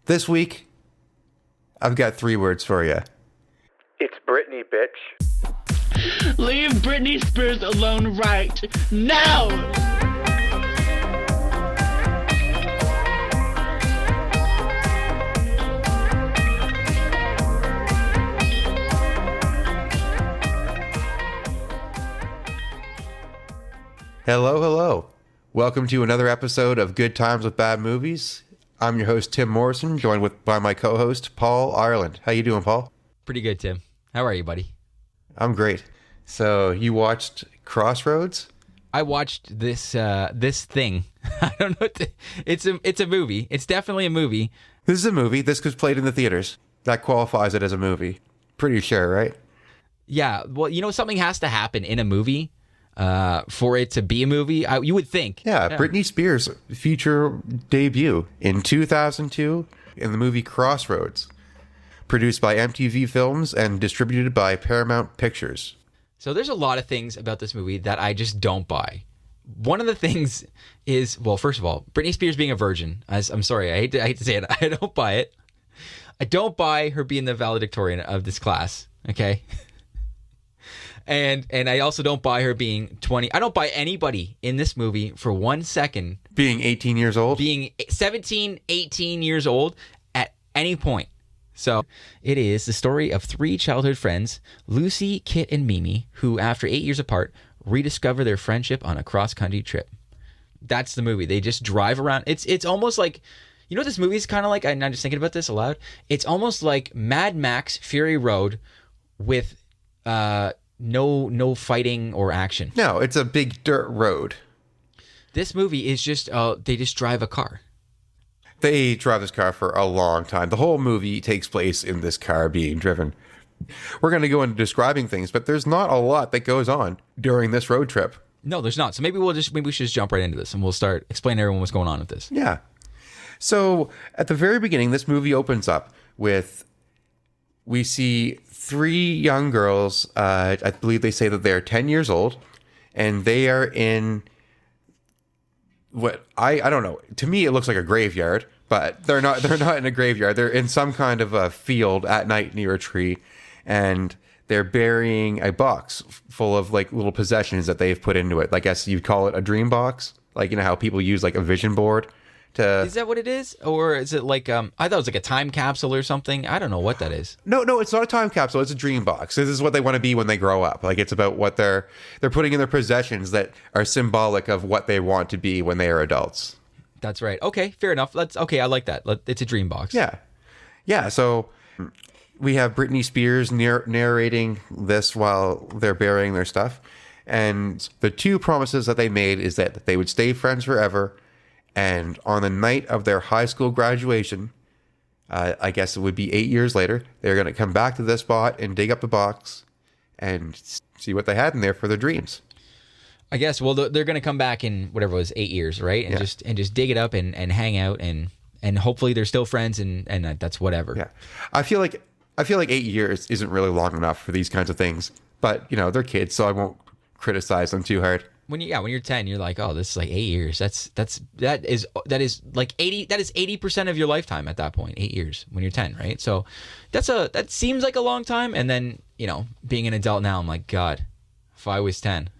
This week, I've got 3 words for you. It's Britney, bitch. Leave Britney Spears alone right now! Hello, hello. Welcome to another episode of Good Times with Bad Movies. I'm your host, Tim Morrison, joined by my co-host, Paul Ireland. How you doing, Paul? Pretty good, Tim. How are you, buddy? I'm great. So, you watched Crossroads? I watched this thing. I don't know. It's a movie. It's definitely a movie. This is a movie. This was played in the theaters. That qualifies it as a movie. Pretty sure, right? Yeah. Well, something has to happen in a movie for it to be a movie. You would think. Yeah, Britney Spears' feature debut in 2002 in the movie Crossroads, produced by MTV Films and distributed by Paramount Pictures. So there's a lot of things about this movie that I just don't buy. One of the things is, well, first of all, Britney Spears being a virgin. I'm sorry, I hate to say it. I don't buy it. I don't buy her being the valedictorian of this class. Okay. And I also don't buy her being 20. I don't buy anybody in this movie for 1 second. Being 18 years old? Being 17, 18 years old at any point. So it is the story of 3 childhood friends, Lucy, Kit, and Mimi, who after 8 years apart, rediscover their friendship on a cross-country trip. That's the movie. They just drive around. It's almost like, you know what this movie is kind of like? I'm just thinking about this aloud. It's almost like Mad Max Fury Road with no fighting or action. No, it's a big dirt road. This movie is just, they just drive a car. They drive this car for a long time. The whole movie takes place in this car being driven. We're going to go into describing things, but there's not a lot that goes on during this road trip. No, there's not. So maybe we should just jump right into this and we'll start explaining to everyone what's going on with this. Yeah. So at the very beginning, this movie opens up with, we see 3 young girls. I believe they say that they're 10 years old, and they are in what I don't know. To me, it looks like a graveyard, but they're not. They're not in a graveyard. They're in some kind of a field at night near a tree, and they're burying a box full of like little possessions that they've put into it. I guess you'd call it a dream box. Like, you know how people use like a vision board to... Is that what it is? Or is it like, I thought it was like a time capsule or something. I don't know what that is. No, it's not a time capsule. It's a dream box. This is what they want to be when they grow up. Like, it's about what they're putting in their possessions that are symbolic of what they want to be when they are adults. That's right. Okay, fair enough. I like that. It's a dream box. Yeah. So we have Britney Spears narrating this while they're burying their stuff. And the 2 promises that they made is that they would stay friends forever. And on the night of their high school graduation, I guess it would be 8 years later, they're going to come back to this spot and dig up the box and see what they had in there for their dreams. I guess. Well, they're going to come back in whatever it was, 8 years, right? And just dig it up and hang out and hopefully they're still friends and that's whatever. Yeah, I feel like 8 years isn't really long enough for these kinds of things, but they're kids, so I won't criticize them too hard. When you're 10, you're like, oh, this is like 8 years. That is like 80. That is 80% of your lifetime at that point. 8 years when you're 10, right? So that seems like a long time. And then being an adult now, I'm like, God, if I was 10,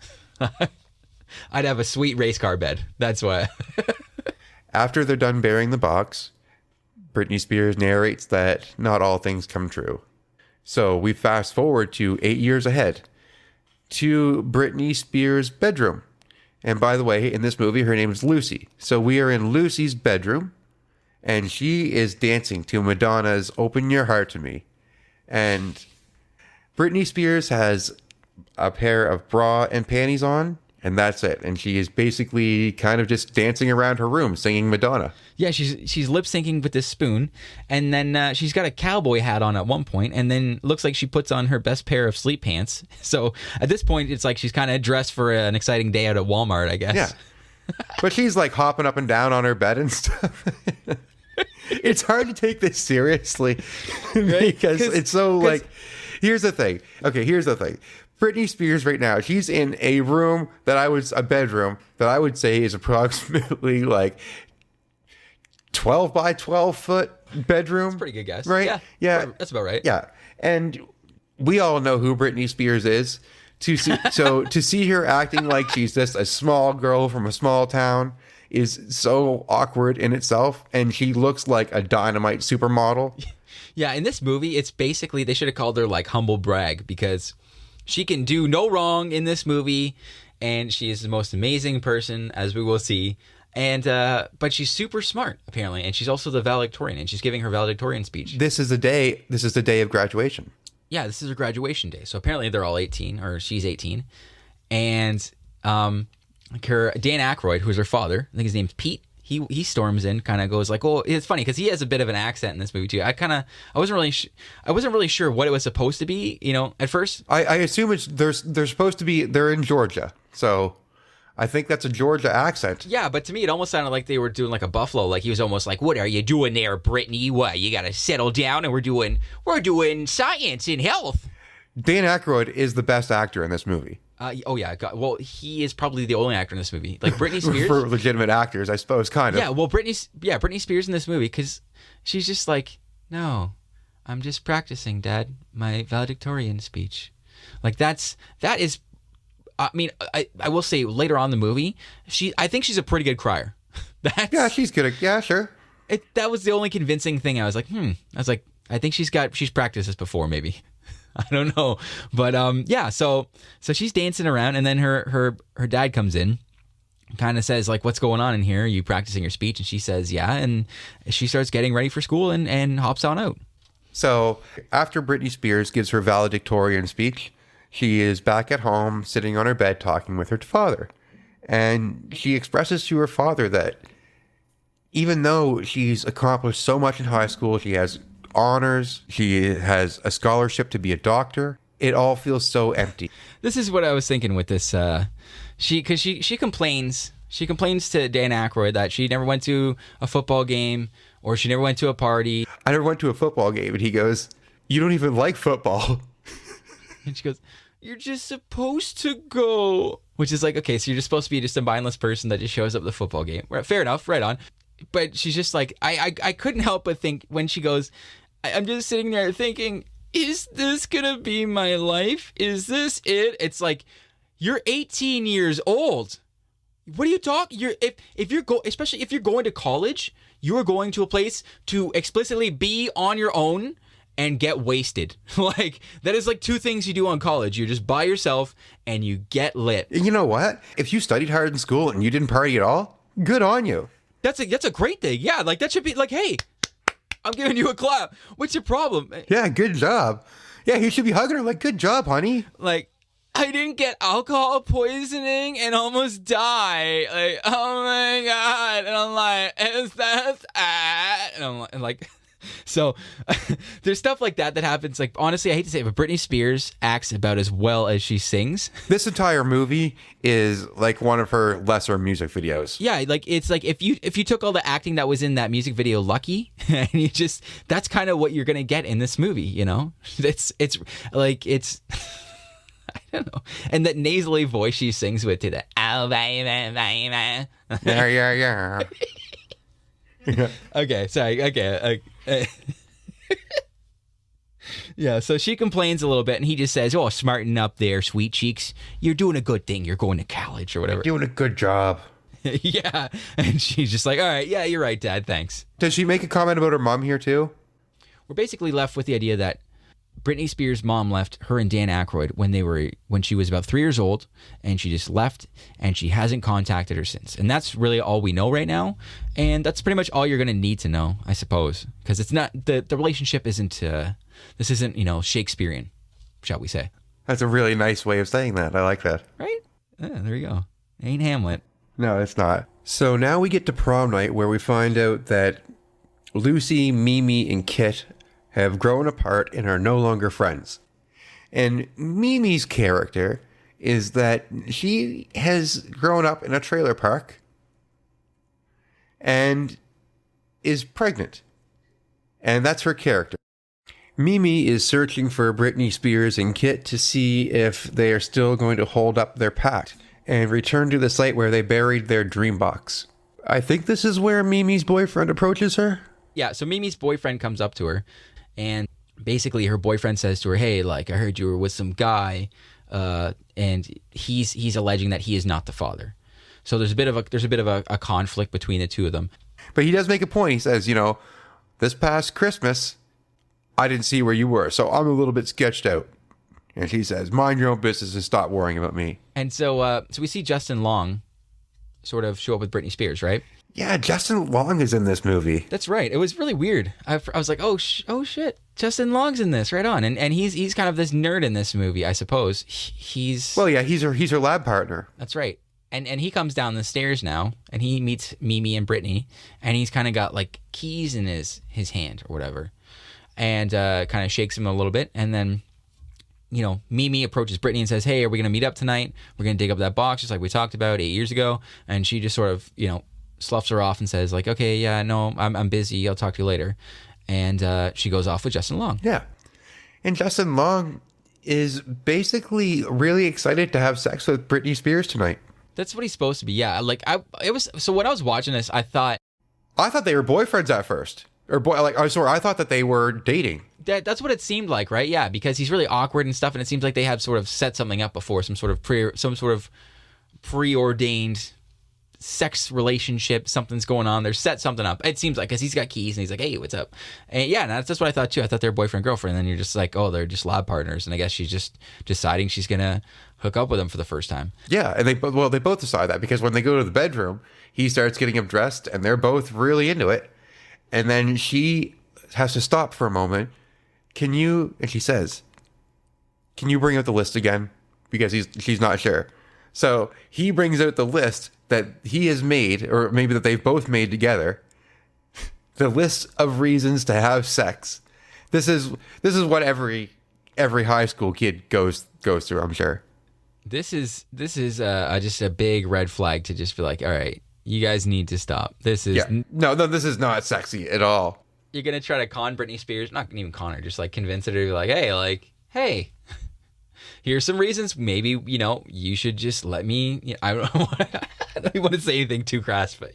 I'd have a sweet race car bed. That's why. After they're done burying the box, Britney Spears narrates that not all things come true. So we fast forward to 8 years ahead, to Britney Spears' bedroom. And by the way, in this movie, her name is Lucy. So we are in Lucy's bedroom, and she is dancing to Madonna's Open Your Heart to Me. And Britney Spears has a pair of bra and panties on, and that's it. And she is basically kind of just dancing around her room singing Madonna. Yeah, she's lip syncing with this spoon, and then she's got a cowboy hat on at one point, and then looks like she puts on her best pair of sleep pants. So at this point, it's like she's kind of dressed for an exciting day out at Walmart, I guess. Yeah, but she's like hopping up and down on her bed and stuff. It's hard to take this seriously because it's so like. Here's the thing. Okay, here's the thing. Britney Spears right now, she's in a bedroom that I would say is approximately like 12 by 12 foot bedroom. That's a pretty good guess. Right? Yeah. That's about right. Yeah. And we all know who Britney Spears is. So to see her acting like she's just a small girl from a small town is so awkward in itself. And she looks like a dynamite supermodel. Yeah, in this movie, it's basically, they should have called her like Humble Brag, because she can do no wrong in this movie, and she is the most amazing person, as we will see. And but she's super smart, apparently, and she's also the valedictorian, and she's giving her valedictorian speech. This is the day of graduation. Yeah, this is her graduation day. So apparently they're all 18, or she's 18. And like her Dan Aykroyd, who's her father, I think his name's Pete. He storms in, kind of goes like, "Oh, it's funny because he has a bit of an accent in this movie too." I wasn't really sure what it was supposed to be, at first. I assume they're supposed to be, they're in Georgia, so I think that's a Georgia accent. Yeah, but to me it almost sounded like they were doing like a Buffalo, like he was almost like, "What are you doing there, Brittany? What, you got to settle down, and we're doing science and health." Dan Aykroyd is the best actor in this movie. Oh yeah, well, he is probably the only actor in this movie. Like Britney Spears, for legitimate actors, I suppose, kind of. Yeah, well, Britney Spears in this movie, because she's just like, "No, I'm just practicing, Dad, my valedictorian speech." Like that is, I mean, I will say later on in the movie, I think she's a pretty good crier. Yeah, she's good. Yeah, sure. That was the only convincing thing. I was like, I think she's practiced this before, maybe. I don't know, but yeah. So she's dancing around, and then her dad comes in, kind of says like, "What's going on in here? Are you practicing your speech?" And she says, "Yeah," and she starts getting ready for school and hops on out. So after Britney Spears gives her valedictorian speech, she is back at home, sitting on her bed, talking with her father, and she expresses to her father that even though she's accomplished so much in high school, she has honors, she has a scholarship to be a doctor, it all feels so empty. This is what I was thinking with this. She complains to Dan Aykroyd that she never went to a football game, or she never went to a party. I never went to a football game. And he goes, "You don't even like football." And she goes, "You're just supposed to go." Which is like, okay, so you're just supposed to be just a mindless person that just shows up at the football game. Fair enough, right on. But she's just like, I couldn't help but think when she goes, I'm just sitting there thinking, is this gonna be my life? Is this it? It's like, you're 18 years old. What are you talking? Especially if you're going to college, you are going to a place to explicitly be on your own and get wasted. Like, that is like two things you do on college. You're just by yourself and you get lit. You know what? If you studied hard in school and you didn't party at all, good on you. That's a great thing. Yeah, like that should be like, hey, I'm giving you a clap. What's your problem? Yeah, good job. Yeah, he should be hugging her like, good job, honey. Like, I didn't get alcohol poisoning and almost die. Like, oh my God. And I'm like, is that? And I'm like, so there's stuff like that happens. Like, honestly, I hate to say it, but Britney Spears acts about as well as she sings. This entire movie is like one of her lesser music videos. Yeah, like it's like if you took all the acting that was in that music video Lucky, and you just, that's kind of what you're gonna get in this movie, you know? It's like it's I don't know. And that nasally voice she sings with to the oh baby baby. Yeah. Okay, sorry. Okay. Yeah, so she complains a little bit, and he just says, "Oh, smarten up there, sweet cheeks. You're doing a good thing. You're going to college or whatever. You're doing a good job." Yeah, and she's just like, "All right, yeah, you're right, Dad. Thanks." Does she make a comment about her mom here too? We're basically left with the idea that Britney Spears' mom left her and Dan Aykroyd when she was about 3 years old, and she just left, and she hasn't contacted her since. And that's really all we know right now, and that's pretty much all you're going to need to know, I suppose, because it's not the relationship isn't this isn't Shakespearean, shall we say? That's a really nice way of saying that. I like that. Right? Yeah, there you go. Ain't Hamlet. No, it's not. So now we get to prom night, where we find out that Lucy, Mimi, and Kit have grown apart and are no longer friends. And Mimi's character is that she has grown up in a trailer park and is pregnant. And that's her character. Mimi is searching for Britney Spears and Kit to see if they are still going to hold up their pact and return to the site where they buried their dream box. I think this is where Mimi's boyfriend approaches her. Yeah, so Mimi's boyfriend comes up to her, and basically her boyfriend says to her, hey, like, I heard you were with some guy, and he's alleging that he is not the father. So there's a bit of a conflict between the two of them. But he does make a point. He says, this past Christmas, I didn't see where you were, so I'm a little bit sketched out. And she says, mind your own business and stop worrying about me. And so we see Justin Long sort of show up with Britney Spears, right? Yeah, Justin Long is in this movie. That's right. It was really weird. I was like, oh shit, Justin Long's in this, right on. And he's kind of this nerd in this movie, I suppose. He's her lab partner. That's right. And he comes down the stairs now, and he meets Mimi and Britney, and he's kind of got like keys in his hand or whatever, and kind of shakes him a little bit, and then Mimi approaches Britney and says, hey, are we gonna meet up tonight? We're gonna dig up that box just like we talked about 8 years ago. And she just sort of sloughs her off and says like, okay, yeah, no, I'm busy, I'll talk to you later. And she goes off with Justin Long. Yeah, and Justin Long is basically really excited to have sex with Britney Spears tonight. That's what he's supposed to be. Yeah, like so when I was watching this, I thought they were boyfriends at first, I thought that they were dating. That's what it seemed like, right? Yeah, because he's really awkward and stuff, and it seems like they have sort of set something up before, some sort of preordained sex relationship. Something's going on. They're set something up. It seems like, because he's got keys and he's like, hey, what's up? And yeah, that's what I thought too. I thought they're boyfriend girlfriend, and then you're just like, oh, they're just lab partners, and I guess she's just deciding she's gonna hook up with him for the first time. Yeah, and they both decide that, because when they go to the bedroom, he starts getting him dressed, and they're both really into it, and then she has to stop for a moment. And she says, can you bring out the list again? Because she's not sure. So he brings out the list that he has made, or maybe that they've both made together. The list of reasons to have sex. This is what every high school kid goes through, I'm sure. This is just a big red flag to just be like, all right, you guys need to stop. This is no, this is not sexy at all. You're gonna try to con Britney Spears, not even con her, just like convince her to be like, hey, here's some reasons. Maybe you should just let me. I don't want to say anything too crass, but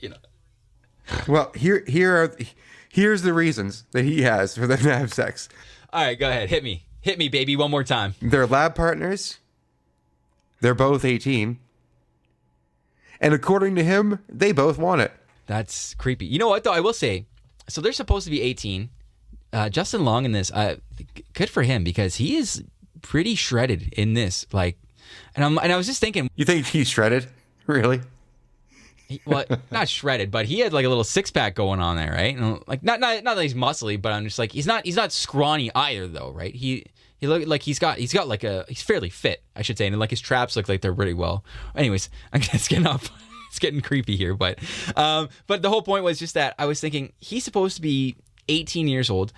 Well, here's the reasons that he has for them to have sex. All right, go ahead, hit me, baby, one more time. They're lab partners. They're both 18. And according to him, they both want it. That's creepy. You know what, though? I will say, so they're supposed to be 18. Justin Long in this, good for him, because he is pretty shredded in this. Like, and I was just thinking. You think he's shredded? Really? Well, not shredded, but he had like a little six pack going on there, right? And like not that he's muscly, but I'm just like he's not scrawny either, though, right? He looked like he's got like he's fairly fit, I should say, and like his traps look like they're really well. Anyways, I'm just getting up. It's getting creepy here, but the whole point was just that I was thinking he's supposed to be 18 years old.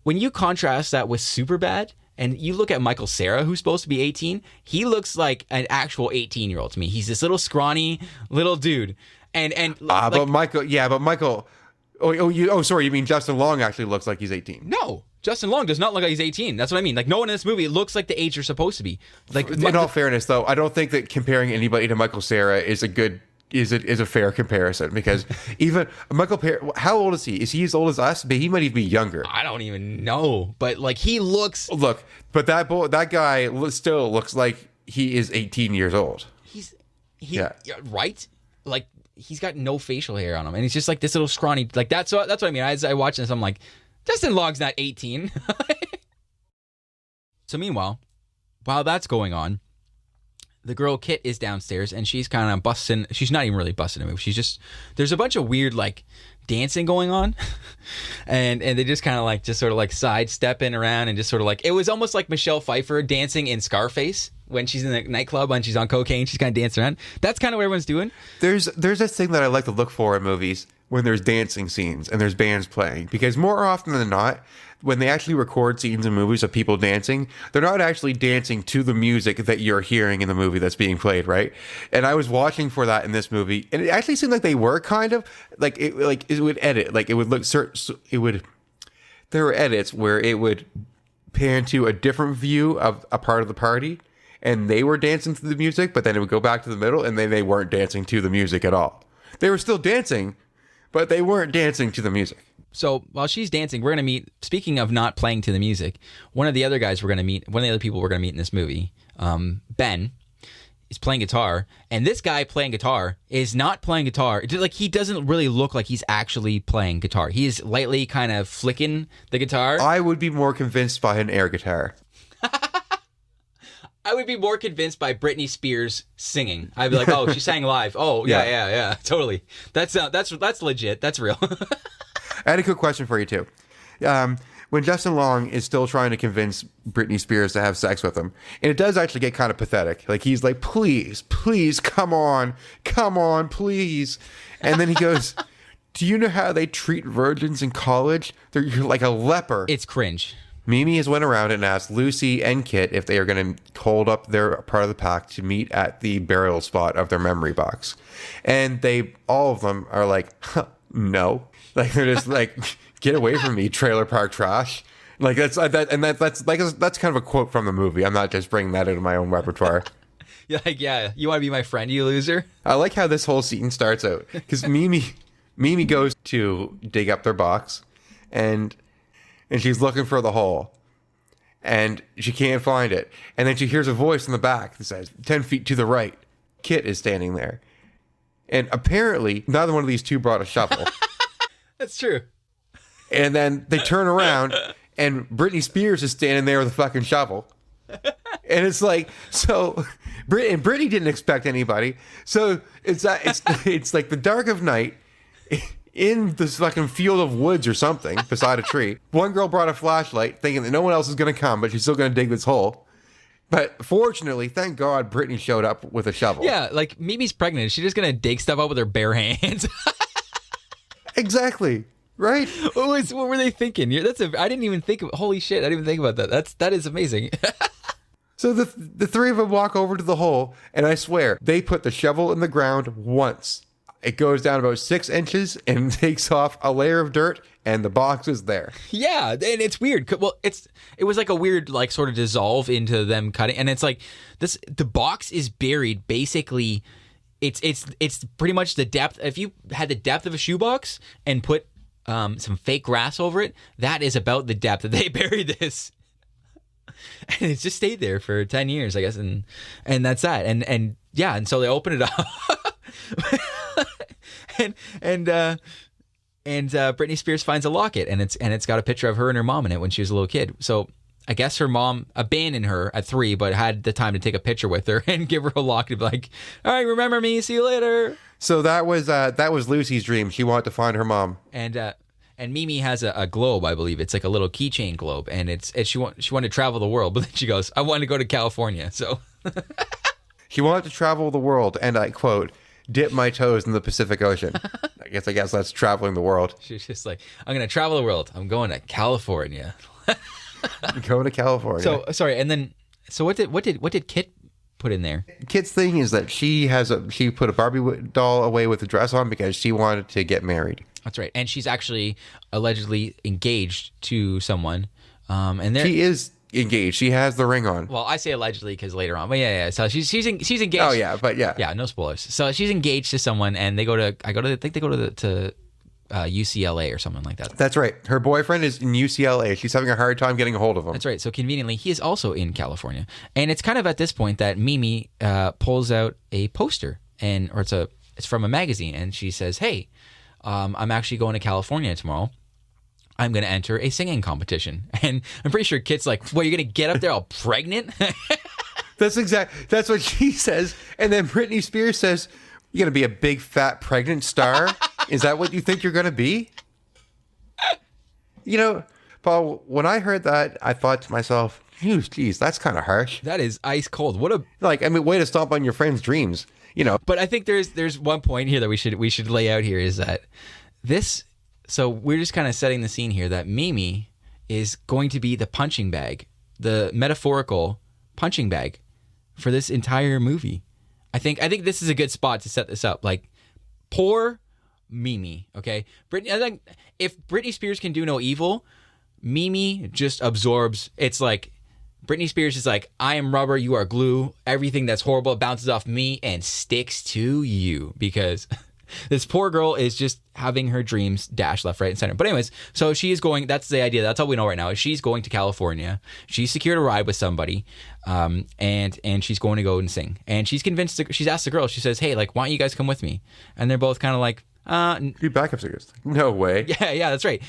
When you contrast that with Superbad, and you look at Michael Cera, who's supposed to be 18, he looks like an actual 18-year-old to me. He's this little scrawny little dude, but Michael. Sorry, you mean Justin Long actually looks like he's 18? No, Justin Long does not look like he's 18. That's what I mean. Like, no one in this movie looks like the age they're supposed to be. Like, in all fairness, though, I don't think that comparing anybody to Michael Cera is a fair comparison, because even Michael Cera, how old is he? Is he as old as us? But he might even be younger. I don't even know. But like, he looks. Look, but that guy still looks like he is 18 years old. Right? Like, he's got no facial hair on him, and he's just like this little scrawny. Like, that's what I mean. As I watch this, I'm like, Justin Long's not 18. So meanwhile, while that's going on, the girl Kit is downstairs, and she's kind of busting. She's not even really busting a move. She's just, there's a bunch of weird like dancing going on, and they just kind of like sort of like sidestepping around, and just sort of like, it was almost like Michelle Pfeiffer dancing in Scarface when she's in the nightclub and she's on cocaine. She's kind of dancing around. That's kind of what everyone's doing. There's this thing that I like to look for in movies when there's dancing scenes and there's bands playing, because more often than not, when they actually record scenes in movies of people dancing, they're not actually dancing to the music that you're hearing in the movie that's being played, right? And I was watching for that in this movie, and it actually seemed like they were kind of like it would edit, like it would look there were edits where it would pan to a different view of a part of the party, and they were dancing to the music, but then it would go back to the middle, and then they weren't dancing to the music at all. They were still dancing, but they weren't dancing to the music. So while she's dancing, we're going to meet, speaking of not playing to the music, one of the other people we're going to meet in this movie, Ben, is playing guitar. And this guy playing guitar is not playing guitar. Like, he doesn't really look like he's actually playing guitar. He is lightly kind of flicking the guitar. I would be more convinced by an air guitar. I would be more convinced by Britney Spears singing. I'd be like, oh, she sang live. Oh, yeah, totally. That's legit. That's real. I had a quick question for you, too. When Justin Long is still trying to convince Britney Spears to have sex with him, and it does actually get kind of pathetic. Like, he's like, please, come on, please. And then he goes, do you know how they treat virgins in college? You're like a leper. It's cringe. Mimi has went around and asked Lucy and Kit if they are going to hold up their part of the pack to meet at the burial spot of their memory box. And all of them are like, no. Like, they're just like, get away from me, trailer park trash. Like, that's kind of a quote from the movie. I'm not just bringing that into my own repertoire. You're like, yeah, you want to be my friend, you loser? I like how this whole scene starts out. Because Mimi goes to dig up their box, and she's looking for the hole. And she can't find it. And then she hears a voice in the back that says, 10 feet to the right. Kit is standing there. And apparently, neither one of these two brought a shovel. That's true. And then they turn around, and Britney Spears is standing there with a fucking shovel. And it's like, so, Britney didn't expect anybody. So it's like the dark of night in this fucking field of woods or something beside a tree. One girl brought a flashlight thinking that no one else is going to come, but she's still going to dig this hole. But fortunately, thank God, Britney showed up with a shovel. Yeah, like, Mimi's pregnant. She's just going to dig stuff up with her bare hands. Exactly. Right? What were they thinking? I didn't even think of, holy shit, I didn't even think about that. That is amazing. So the three of them walk over to the hole, and I swear, they put the shovel in the ground once. It goes down about 6 inches and takes off a layer of dirt, and the box is there. Yeah, and it's weird. Well, it was like a weird, like, sort of dissolve into them cutting, and it's like the box is buried basically. It's pretty much the depth. If you had the depth of a shoebox and put some fake grass over it, that is about the depth that they buried this. And it's just stayed there for 10 years, I guess, and that's that. And so they open it up. and Britney Spears finds a locket, and it's got a picture of her and her mom in it when she was a little kid. So I guess her mom abandoned her at 3, but had the time to take a picture with her and give her a locket and be like, all right, remember me, see you later. So that was Lucy's dream. She wanted to find her mom. And Mimi has a globe, I believe. It's like a little keychain globe, and she wanted to travel the world, but then she goes, I want to go to California. So she wanted to travel the world, and I quote, dip my toes in the Pacific Ocean. I guess that's traveling the world. She's just like, I'm going to travel the world. I'm going to California. Going to California. So sorry, and then what did Kit put in there? Kit's thing is that she put a Barbie doll away with a dress on because she wanted to get married. That's right, and she's actually allegedly engaged to someone. And she is engaged. She has the ring on. Well, I say allegedly because later on, but yeah. So she's engaged. Oh yeah, but yeah. Yeah, no spoilers. So she's engaged to someone, and I think they go to UCLA or something like that. That's right. Her boyfriend is in UCLA. She's having a hard time getting a hold of him. That's right. So conveniently, he is also in California, and it's kind of at this point that Mimi pulls out a poster, it's from a magazine, and she says, "Hey, I'm actually going to California tomorrow. I'm going to enter a singing competition." And I'm pretty sure Kit's like, "What, you're going to get up there all pregnant?" That's what she says. And then Britney Spears says, "You're going to be a big, fat, pregnant star? Is that what you think you're going to be?" You know, Paul, when I heard that, I thought to myself, geez, that's kind of harsh. That is ice cold. Way to stomp on your friend's dreams, you know. But I think there's one point here that we should lay out here is that this. So we're just kind of setting the scene here that Mimi is going to be the punching bag, the metaphorical punching bag for this entire movie. I think this is a good spot to set this up. Like, poor Mimi, okay? I think if Britney Spears can do no evil, Mimi just absorbs. It's like Britney Spears is like, I am rubber, you are glue. Everything that's horrible bounces off me and sticks to you because This poor girl is just having her dreams dashed left, right, and center. But anyways, so she is going, that's the idea. That's all we know right now is she's going to California. She's secured a ride with somebody, and she's going to go and sing. And she's convinced, she's asked the girl, she says, hey, like, why don't you guys come with me? And they're both kind of like, Be backup singers. No way. yeah, that's right.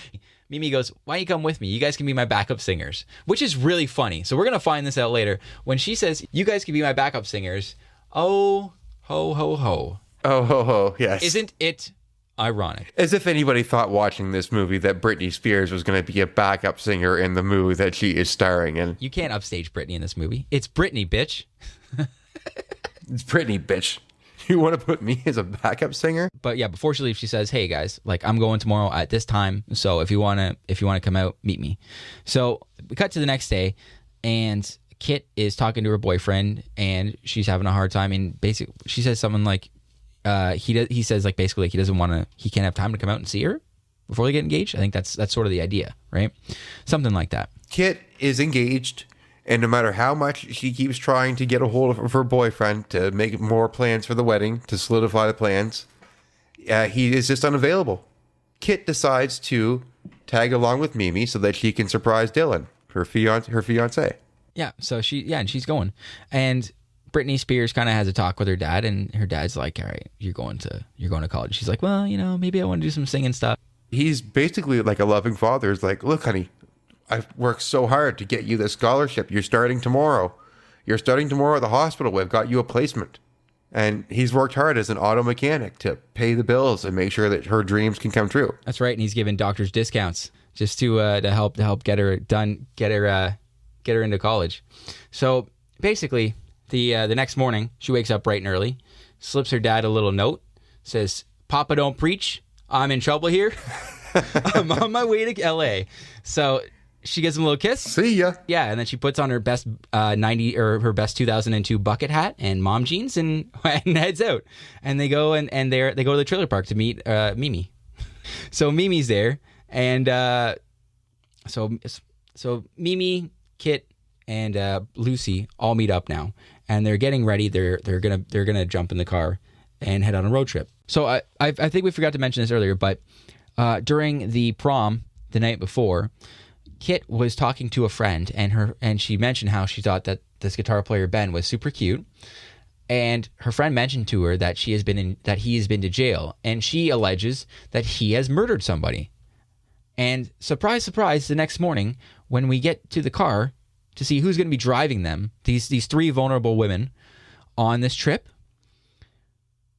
Mimi goes, why don't you come with me? You guys can be my backup singers, which is really funny. So we're going to find this out later. When she says, you guys can be my backup singers, oh, ho, ho, ho. Oh, ho, ho, yes. Isn't it ironic? As if anybody thought watching this movie that Britney Spears was going to be a backup singer in the movie that she is starring in. You can't upstage Britney in this movie. It's Britney, bitch. It's Britney, bitch. You want to put me as a backup singer? But yeah, before she leaves, she says, hey guys, like I'm going tomorrow at this time. So if you want to come out, meet me. So we cut to the next day and Kit is talking to her boyfriend and she's having a hard time. And basically she says something like, he says like basically like he can't have time to come out and see her before they get engaged. I think that's sort of the idea, right? Something like that. Kit is engaged, and no matter how much she keeps trying to get a hold of her boyfriend to make more plans for the wedding, to solidify the plans, he is just unavailable. Kit decides to tag along with Mimi so that she can surprise Dylan, her fiance. Yeah, so she's going. And Britney Spears kind of has a talk with her dad, and her dad's like, all right, you're going to college. She's like, well, maybe I want to do some singing stuff. He's basically like a loving father. He's like, look, honey, I've worked so hard to get you this scholarship. You're starting tomorrow. You're starting tomorrow at the hospital. We've got you a placement. And he's worked hard as an auto mechanic to pay the bills and make sure that her dreams can come true. That's right. And he's giving doctors discounts just to help get her done, get her into college. So basically, the next morning, she wakes up bright and early, slips her dad a little note, says, Papa don't preach. I'm in trouble here. I'm on my way to L.A. So she gives him a little kiss. See ya. Yeah, and then she puts on her best her best 2002 bucket hat and mom jeans and heads out. And they go and they go to the trailer park to meet Mimi. So Mimi's there, and so Mimi, Kit, and Lucy all meet up now, and they're getting ready. They're gonna jump in the car and head on a road trip. So I think we forgot to mention this earlier, but during the prom the night before, Kit was talking to a friend, and she mentioned how she thought that this guitar player Ben was super cute, and her friend mentioned to her that he has been to jail, and she alleges that he has murdered somebody. And surprise, surprise, the next morning when we get to the car to see who's going to be driving them, these three vulnerable women on this trip,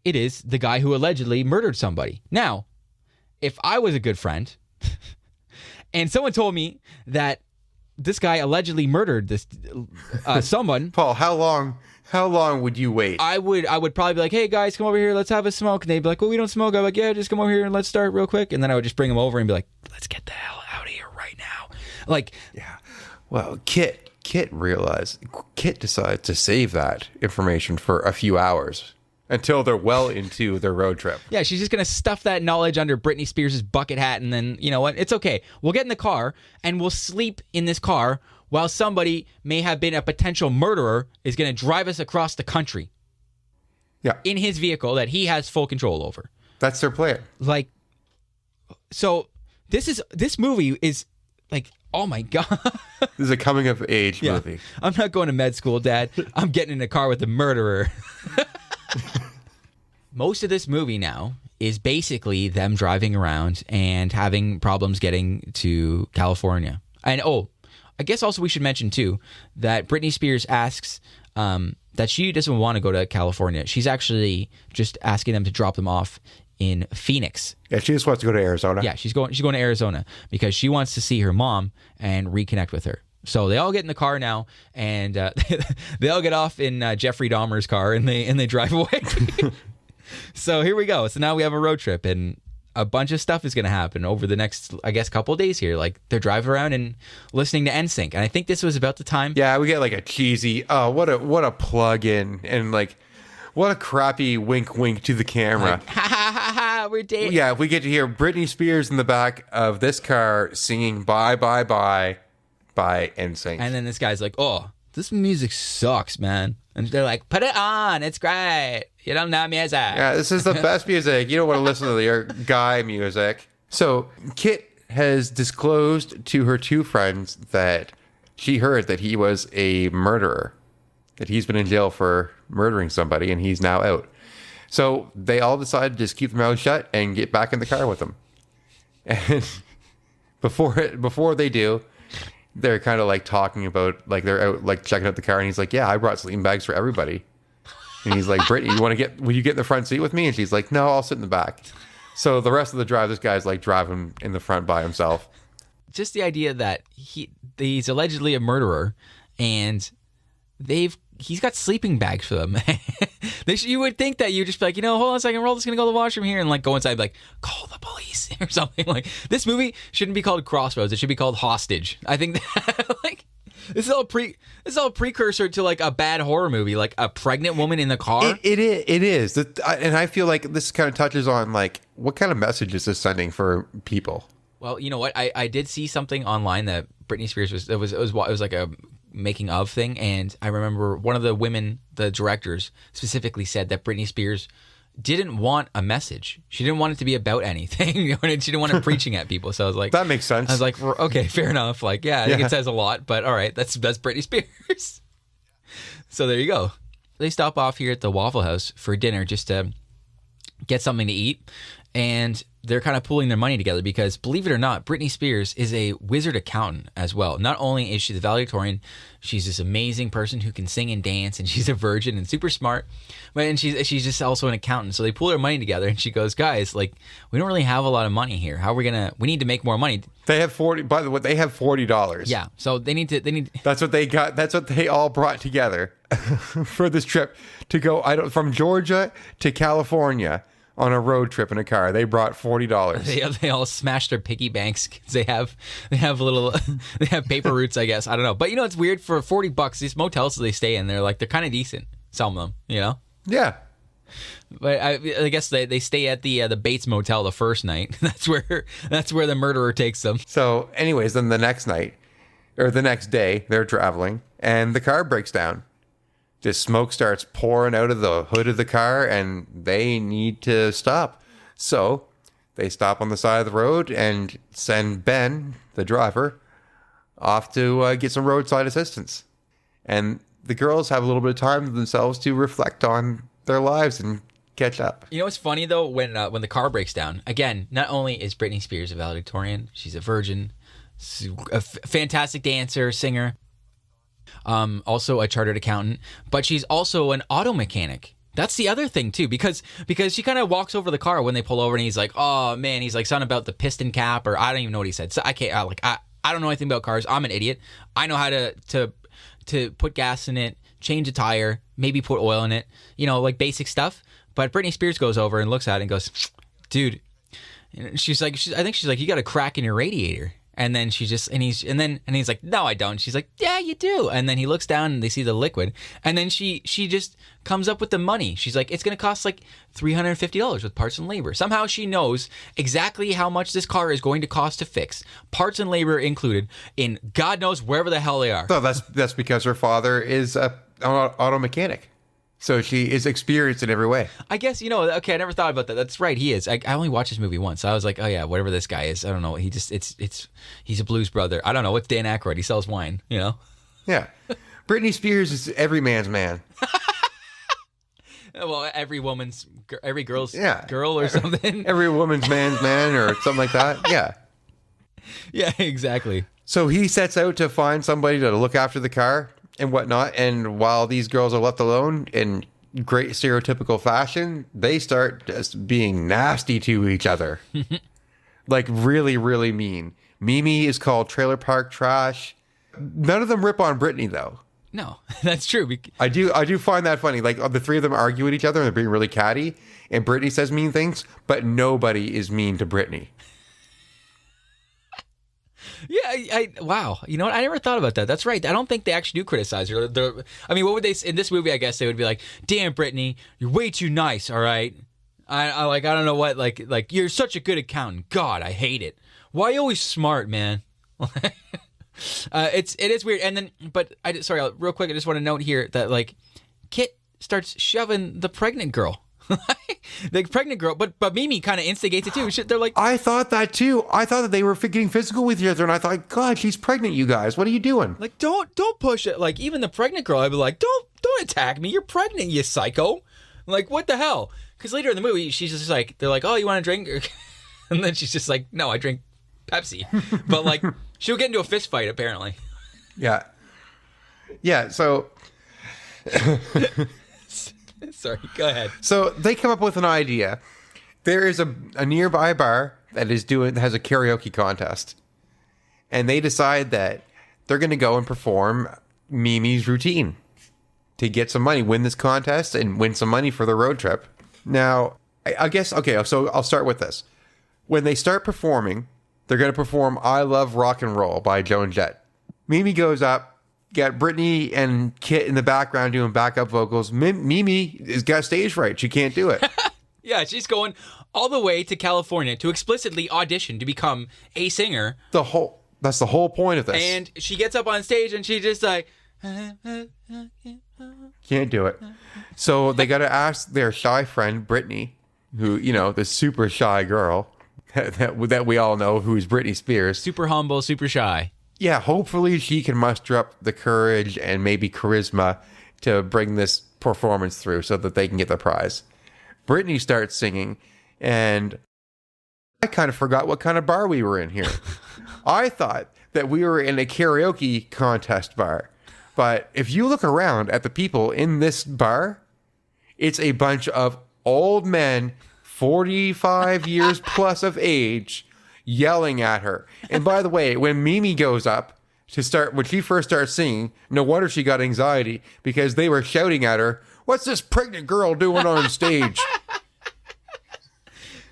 it is the guy who allegedly murdered somebody. Now, if I was a good friend and someone told me that this guy allegedly murdered this someone, Paul, how long would you wait? I would probably be like, hey guys, come over here, let's have a smoke. And they'd be like, well, we don't smoke. I'm like, yeah, just come over here and let's start real quick. And then I would just bring them over and be like, let's get the hell out of here right now. Like, yeah. Well, Kit decides to save that information for a few hours until they're well into their road trip. Yeah, she's just going to stuff that knowledge under Britney Spears' bucket hat, and then, you know what? It's okay. We'll get in the car, and we'll sleep in this car while somebody may have been a potential murderer is going to drive us across the country. Yeah. In his vehicle that he has full control over. That's their plan. Like, so this movie is like, oh my God. This is a coming of age movie. I'm not going to med school, Dad. I'm getting in a car with a murderer. Most of this movie now is basically them driving around and having problems getting to California. And I guess also we should mention too that Britney Spears asks that she doesn't want to go to California. She's actually just asking them to drop them off in Phoenix. Yeah, she just wants to go to Arizona. Yeah, she's going to Arizona because she wants to see her mom and reconnect with her. So they all get in the car now, and they all get off in Jeffrey Dahmer's car, and they drive away. So here we go. So now we have a road trip, and a bunch of stuff is going to happen over the next, I guess, couple of days here. Like they're driving around and listening to NSYNC, and I think this was about the time. Yeah, we get like a cheesy, what a plug-in, and like what a crappy wink to the camera. Like, ha ha ha ha, we're dating. Yeah, we get to hear Britney Spears in the back of this car singing "Bye Bye Bye" by NSYNC. And then this guy's like, oh, this music sucks, man. And they're like, put it on. It's great. You don't know music. Yeah, this is the best music. You don't want to listen to your guy music. So Kit has disclosed to her two friends that she heard that he was a murderer, that he's been in jail for murdering somebody, and he's now out. So they all decide to just keep their mouths shut and get back in the car with him. And before they do, they're kind of like talking about, like, they're out like checking out the car, and he's like, yeah, I brought sleeping bags for everybody. And he's like, Brittany, will you get in the front seat with me? And she's like, no, I'll sit in the back. So the rest of the drive, this guy's like driving in the front by himself. Just the idea that he's allegedly a murderer, and he's got sleeping bags for them. You would think that you'd just be like, hold on a second, we're all just gonna go to the washroom here, and like go inside, and be like, call the police or something. Like, this movie shouldn't be called Crossroads; it should be called Hostage. I think that, like, this is all a precursor to like a bad horror movie, like a pregnant woman in the car. It is, and I feel like this kind of touches on like what kind of message is this sending for people. Well, you know what? I did see something online that Britney Spears it was like a making of thing, and I remember one of the women, the directors, specifically said that Britney Spears didn't want a message. She didn't want it to be about anything. She didn't want it preaching at people. So I was like, that makes sense. I was like, okay, fair enough. Like, yeah, I think it says a lot, but all right, that's Britney Spears. So there you go. They stop off here at the Waffle House for dinner just to get something to eat, and they're kind of pulling their money together because, believe it or not, Britney Spears is a wizard accountant as well. Not only is she the valedictorian, she's this amazing person who can sing and dance, and she's a virgin and super smart, and she's just also an accountant. So they pull their money together, and she goes, guys, like, we don't really have a lot of money here. How are we need to make more money. They have by the way, they have $40. Yeah, so they need That's what they got. That's what they all brought together for this trip to go from Georgia to California. On a road trip in a car, they brought $40. They all smashed their piggy banks because they have little they have paper routes, I guess. I don't know, but it's weird for $40. These motels that they stay in, they're kind of decent. Some of them, Yeah. But I guess they stay at the Bates Motel the first night. That's where the murderer takes them. So, anyways, then the next night or the next day, they're traveling and the car breaks down. This smoke starts pouring out of the hood of the car, and they need to stop. So they stop on the side of the road and send Ben, the driver, off to get some roadside assistance. And the girls have a little bit of time to themselves to reflect on their lives and catch up. You know what's funny, though? When the car breaks down, again, not only is Britney Spears a valedictorian, she's a virgin, a fantastic dancer, singer, also a chartered accountant, but she's also an auto mechanic. That's the other thing too, because she kind of walks over the car when they pull over, and he's like, "Oh man," he's like something about the piston cap, or I don't even know what he said. So I can't, I don't know anything about cars. I'm an idiot. I know how to put gas in it, change a tire, maybe put oil in it, like basic stuff. But Britney Spears goes over and looks at it and goes, "Dude," and she's like, I think she's like, "You got a crack in your radiator." And then he's like, "No, I don't." She's like, "Yeah, you do." And then he looks down and they see the liquid. And then she just comes up with the money. She's like, "It's going to cost like $350 with parts and labor." Somehow she knows exactly how much this car is going to cost to fix, parts and labor included, in God knows wherever the hell they are. So that's because her father is an auto mechanic. So she is experienced in every way. I guess, okay, I never thought about that. That's right, he is. I only watched this movie once. So I was like, oh yeah, whatever this guy is. I don't know. He's a blues brother. I don't know. What's Dan Aykroyd? He sells wine, Yeah. Britney Spears is every man's man. Well, every girl's yeah. girl or something. Every woman's man's man or something like that. Yeah. Yeah, exactly. So he sets out to find somebody to look after the car and whatnot, and while these girls are left alone in great stereotypical fashion, they start just being nasty to each other. Like really, really mean. Mimi is called trailer park trash. None of them rip on Britney though. No, that's true. I do find that funny. Like the three of them argue with each other and they're being really catty, and Britney says mean things, but nobody is mean to Britney. Yeah, wow. You know what? I never thought about that. That's right. I don't think they actually do criticize her. I mean, what would they in this movie? I guess they would be like, "Damn, Britney, you're way too nice. All right, I don't know what. Like you're such a good accountant. God, I hate it. Why are you always smart, man?" It is weird. And then, but real quick, I just want to note here that like Kit starts shoving the pregnant girl. The pregnant girl, but Mimi kind of instigates it too. They're like, I thought that too. I thought that they were getting physical with each other, and I thought, God, she's pregnant, you guys. What are you doing? like don't push it. Like even the pregnant girl, I'd be like, don't attack me. You're pregnant, you psycho. Like what the hell? Because later in the movie, she's just like, they're like, oh, you want to drink? And then she's just like, no, I drink Pepsi. But like, she'll get into a fist fight apparently. Yeah. So. Sorry, go ahead. So they come up with an idea. There is a nearby bar that has a karaoke contest. And they decide that they're going to go and perform Mimi's routine to get some money, win this contest and win some money for the road trip. Now, I guess, okay, so I'll start with this. When they start performing, they're going to perform I Love Rock and Roll by Joan Jett. Mimi goes up. Got Britney and Kit in the background doing backup vocals. Mimi has got stage fright. She can't do it. Yeah, she's going all the way to California to explicitly audition to become a singer. That's the whole point of this. And she gets up on stage and she just like... Can't do it. So they got to ask their shy friend, Britney, who, the super shy girl that we all know, who's Britney Spears. Super humble, super shy. Yeah, hopefully she can muster up the courage and maybe charisma to bring this performance through so that they can get the prize. Britney starts singing, and I kind of forgot what kind of bar we were in here. I thought that we were in a karaoke contest bar. But if you look around at the people in this bar, it's a bunch of old men, 45 years plus of age, yelling at her. And by the way, when Mimi goes up when she first starts singing, no wonder she got anxiety, because they were shouting at her, "What's this pregnant girl doing on stage?"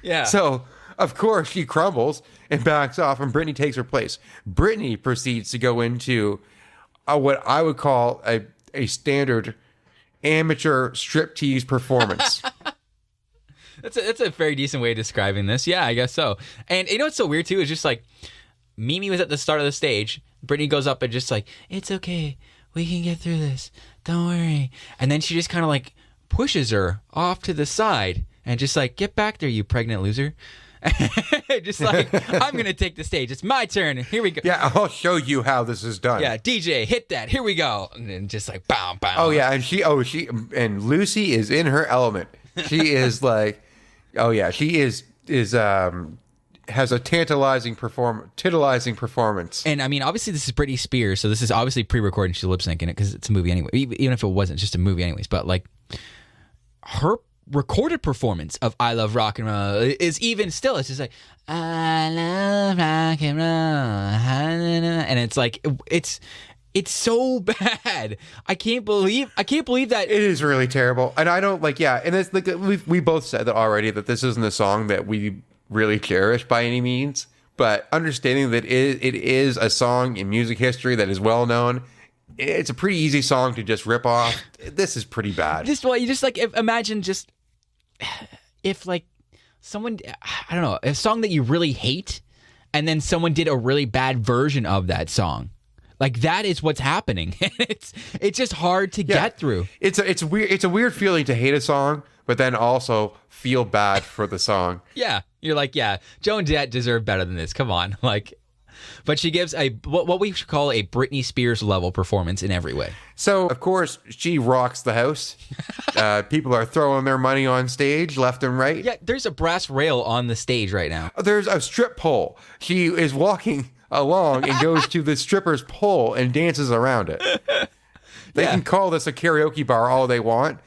Yeah. So, of course, she crumbles and backs off, and Britney takes her place. Britney proceeds to go into what I would call a standard amateur striptease performance. That's a very decent way of describing this. Yeah, I guess so. And you know what's so weird too is just like Mimi was at the start of the stage. Britney goes up and just like, "It's okay. We can get through this. Don't worry." And then she just kind of like pushes her off to the side and just like, "Get back there, you pregnant loser." Just like, "I'm going to take the stage. It's my turn. Here we go." Yeah, I'll show you how this is done. Yeah, DJ, hit that. Here we go. And then just like, bow, bow. Oh, yeah. And Lucy is in her element. She is like, oh, yeah. She has a tantalizing performance. And I mean, obviously this is Britney Spears, so this is obviously pre-recorded and she's lip syncing it because it's a movie anyway. Even if it wasn't, it's just a movie anyways. But like her recorded performance of I Love Rock and Roll is even still, it's just like, I love rock and roll. And it's like, it's so bad. I can't believe that. It is really terrible. And I don't like, yeah. And it's like, we both said that already, that this isn't a song that we really cherish by any means, but understanding that it is a song in music history that is well known, it's a pretty easy song to just rip off. This is pretty bad. You just like imagine just if like someone, I don't know, a song that you really hate, and then someone did a really bad version of that song. Like that is what's happening. It's just hard to get through. It's a weird feeling to hate a song, but then also feel bad for the song. Yeah, you're like, yeah, Joan Jett deserved better than this. Come on, like. But she gives what we should call a Britney Spears level performance in every way. So, of course, she rocks the house. People are throwing their money on stage left and right. Yeah, there's a brass rail on the stage right now. There's a strip pole. She is walking along and goes to the stripper's pole and dances around it. They can call this a karaoke bar all they want,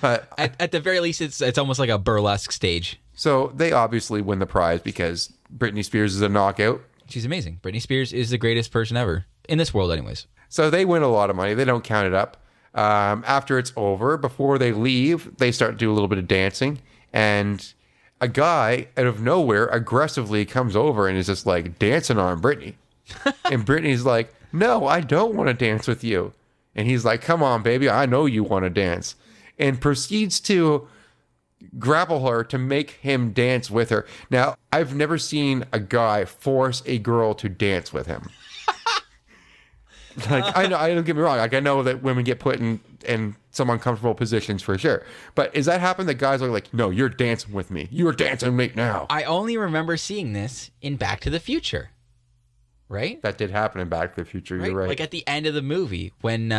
but at the very least, it's almost like a burlesque stage. So they obviously win the prize because Britney Spears is a knockout. She's amazing. Britney Spears is the greatest person ever. In this world, anyways. So they win a lot of money. They don't count it up. After it's over, before they leave, they start to do a little bit of dancing. And a guy out of nowhere aggressively comes over and is just like dancing on Britney. And Britney's like, "No, I don't want to dance with you." And he's like, "Come on, baby. I know you want to dance." And proceeds to grapple her to make him dance with her. Now, I've never seen a guy force a girl to dance with him. Like, I know, I don't get me wrong. Like, I know that women get put in some uncomfortable positions for sure. But is that happen that guys are like, no, you're dancing with me. You're dancing with me now. I only remember seeing this in Back to the Future. Right? That did happen in Back to the Future. You're right. Like at the end of the movie when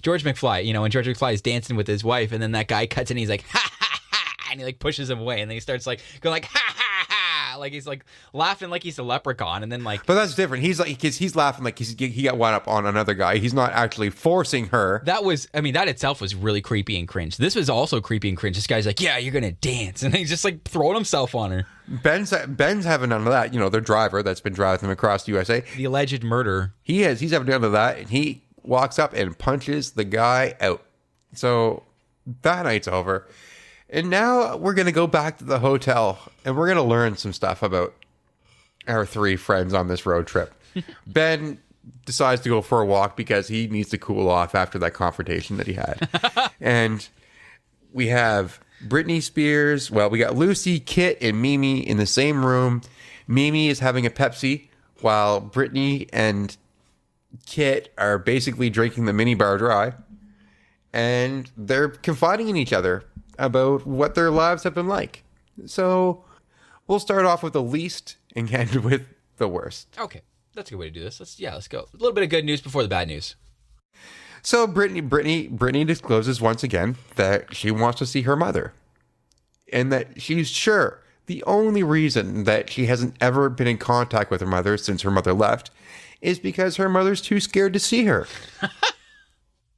George McFly, when George McFly is dancing with his wife and then that guy cuts in, he's like, ha, ha, ha, and he like pushes him away and then he starts like going like, ha, ha, ha, like he's like laughing like he's a leprechaun and then like. But that's different. He's like, he's laughing like he got one up on another guy. He's not actually forcing her. That itself was really creepy and cringe. This was also creepy and cringe. This guy's like, yeah, you're going to dance. And he's just like throwing himself on her. Ben's having none of that. Their driver that's been driving them across the USA. The alleged murderer. He's having none of that. And he walks up and punches the guy out. So that night's over. And now we're going to go back to the hotel and we're going to learn some stuff about our three friends on this road trip. Ben decides to go for a walk because he needs to cool off after that confrontation that he had. And we have Britney Spears. Well, we got Lucy, Kit, and Mimi in the same room. Mimi is having a Pepsi while Britney and Kit are basically drinking the mini bar dry. And they're confiding in each other about what their lives have been like. So we'll start off with the least and end with the worst. Okay, that's a good way to do this. Let's go. A little bit of good news before the bad news. So Britney discloses once again that she wants to see her mother. And that she's sure the only reason that she hasn't ever been in contact with her mother since her mother left is because her mother's too scared to see her.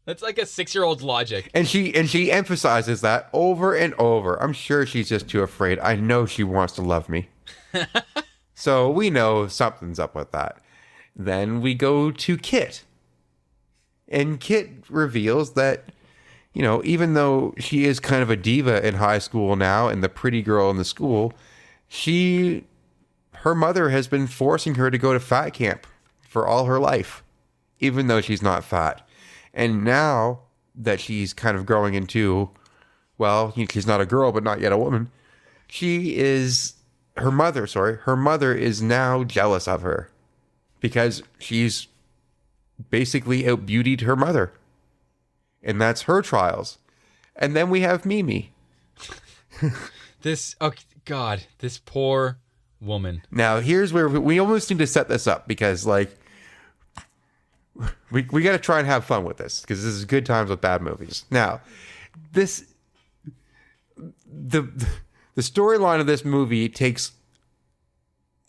That's like a 6-year-old's logic. And she emphasizes that over and over. I'm sure she's just too afraid. I know she wants to love me. So we know something's up with that. Then we go to Kit. And Kit reveals that, even though she is kind of a diva in high school now and the pretty girl in the school, her mother has been forcing her to go to fat camp for all her life, even though she's not fat. And now that she's kind of growing into, well, she's not a girl, but not yet a woman. Her mother is now jealous of her because she's basically outbeautied her mother. And that's her trials. And then we have Mimi. This poor woman. Now, here's where we almost need to set this up because, we got to try and have fun with this because this is good times with bad movies. Now, the storyline of this movie takes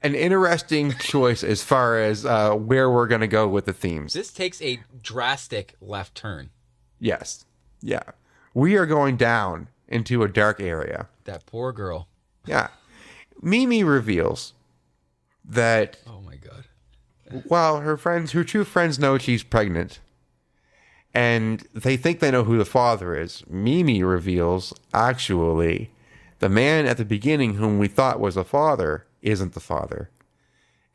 an interesting choice as far as where we're going to go with the themes. This takes a drastic left turn. Yes. Yeah. We are going down into a dark area. That poor girl. Yeah. Mimi reveals that... Oh, my God. Well, her true friends know she's pregnant, and they think they know who the father is. Mimi reveals, actually, the man at the beginning whom we thought was the father isn't the father.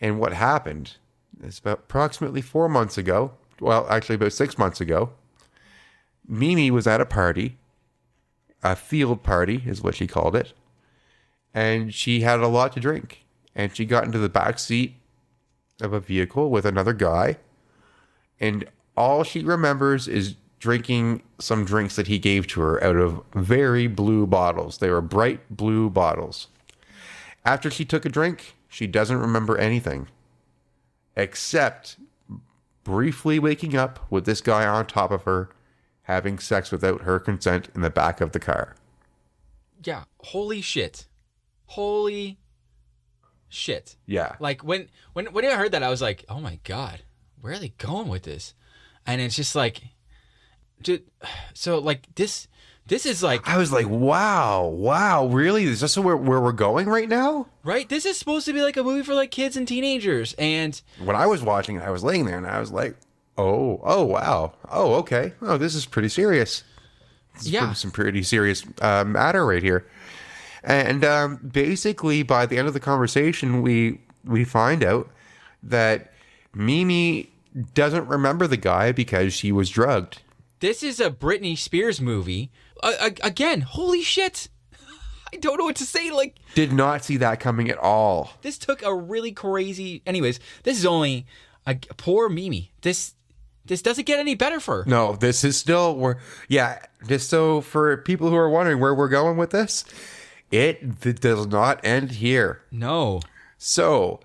And what happened is about approximately 4 months ago, well, actually about 6 months ago, Mimi was at a party, a field party is what she called it, and she had a lot to drink, and she got into the back seat of a vehicle with another guy, and all she remembers is drinking some drinks that he gave to her out of very blue bottles. They were bright blue bottles. After she took a drink, she doesn't remember anything except briefly waking up with this guy on top of her having sex without her consent in the back of the car. Yeah, holy shit. Yeah. Like when I heard that, I was like, oh my God, where are they going with this? And it's just like, so like this is like, I was like, wow, really? Is this where we're going right now? Right? This is supposed to be like a movie for like kids and teenagers. And when I was watching it, I was laying there and I was like, oh, wow. Oh, okay. Oh, this is pretty serious. Some pretty serious matter right here. And basically, by the end of the conversation, we find out that Mimi doesn't remember the guy because she was drugged. This is a Britney Spears movie. Again, holy shit. I don't know what to say. Like, did not see that coming at all. This took a really crazy... Anyways, this is only... poor Mimi. This This doesn't get any better for her. No, this is still just so for people who are wondering where we're going with this, it does not end here. No. So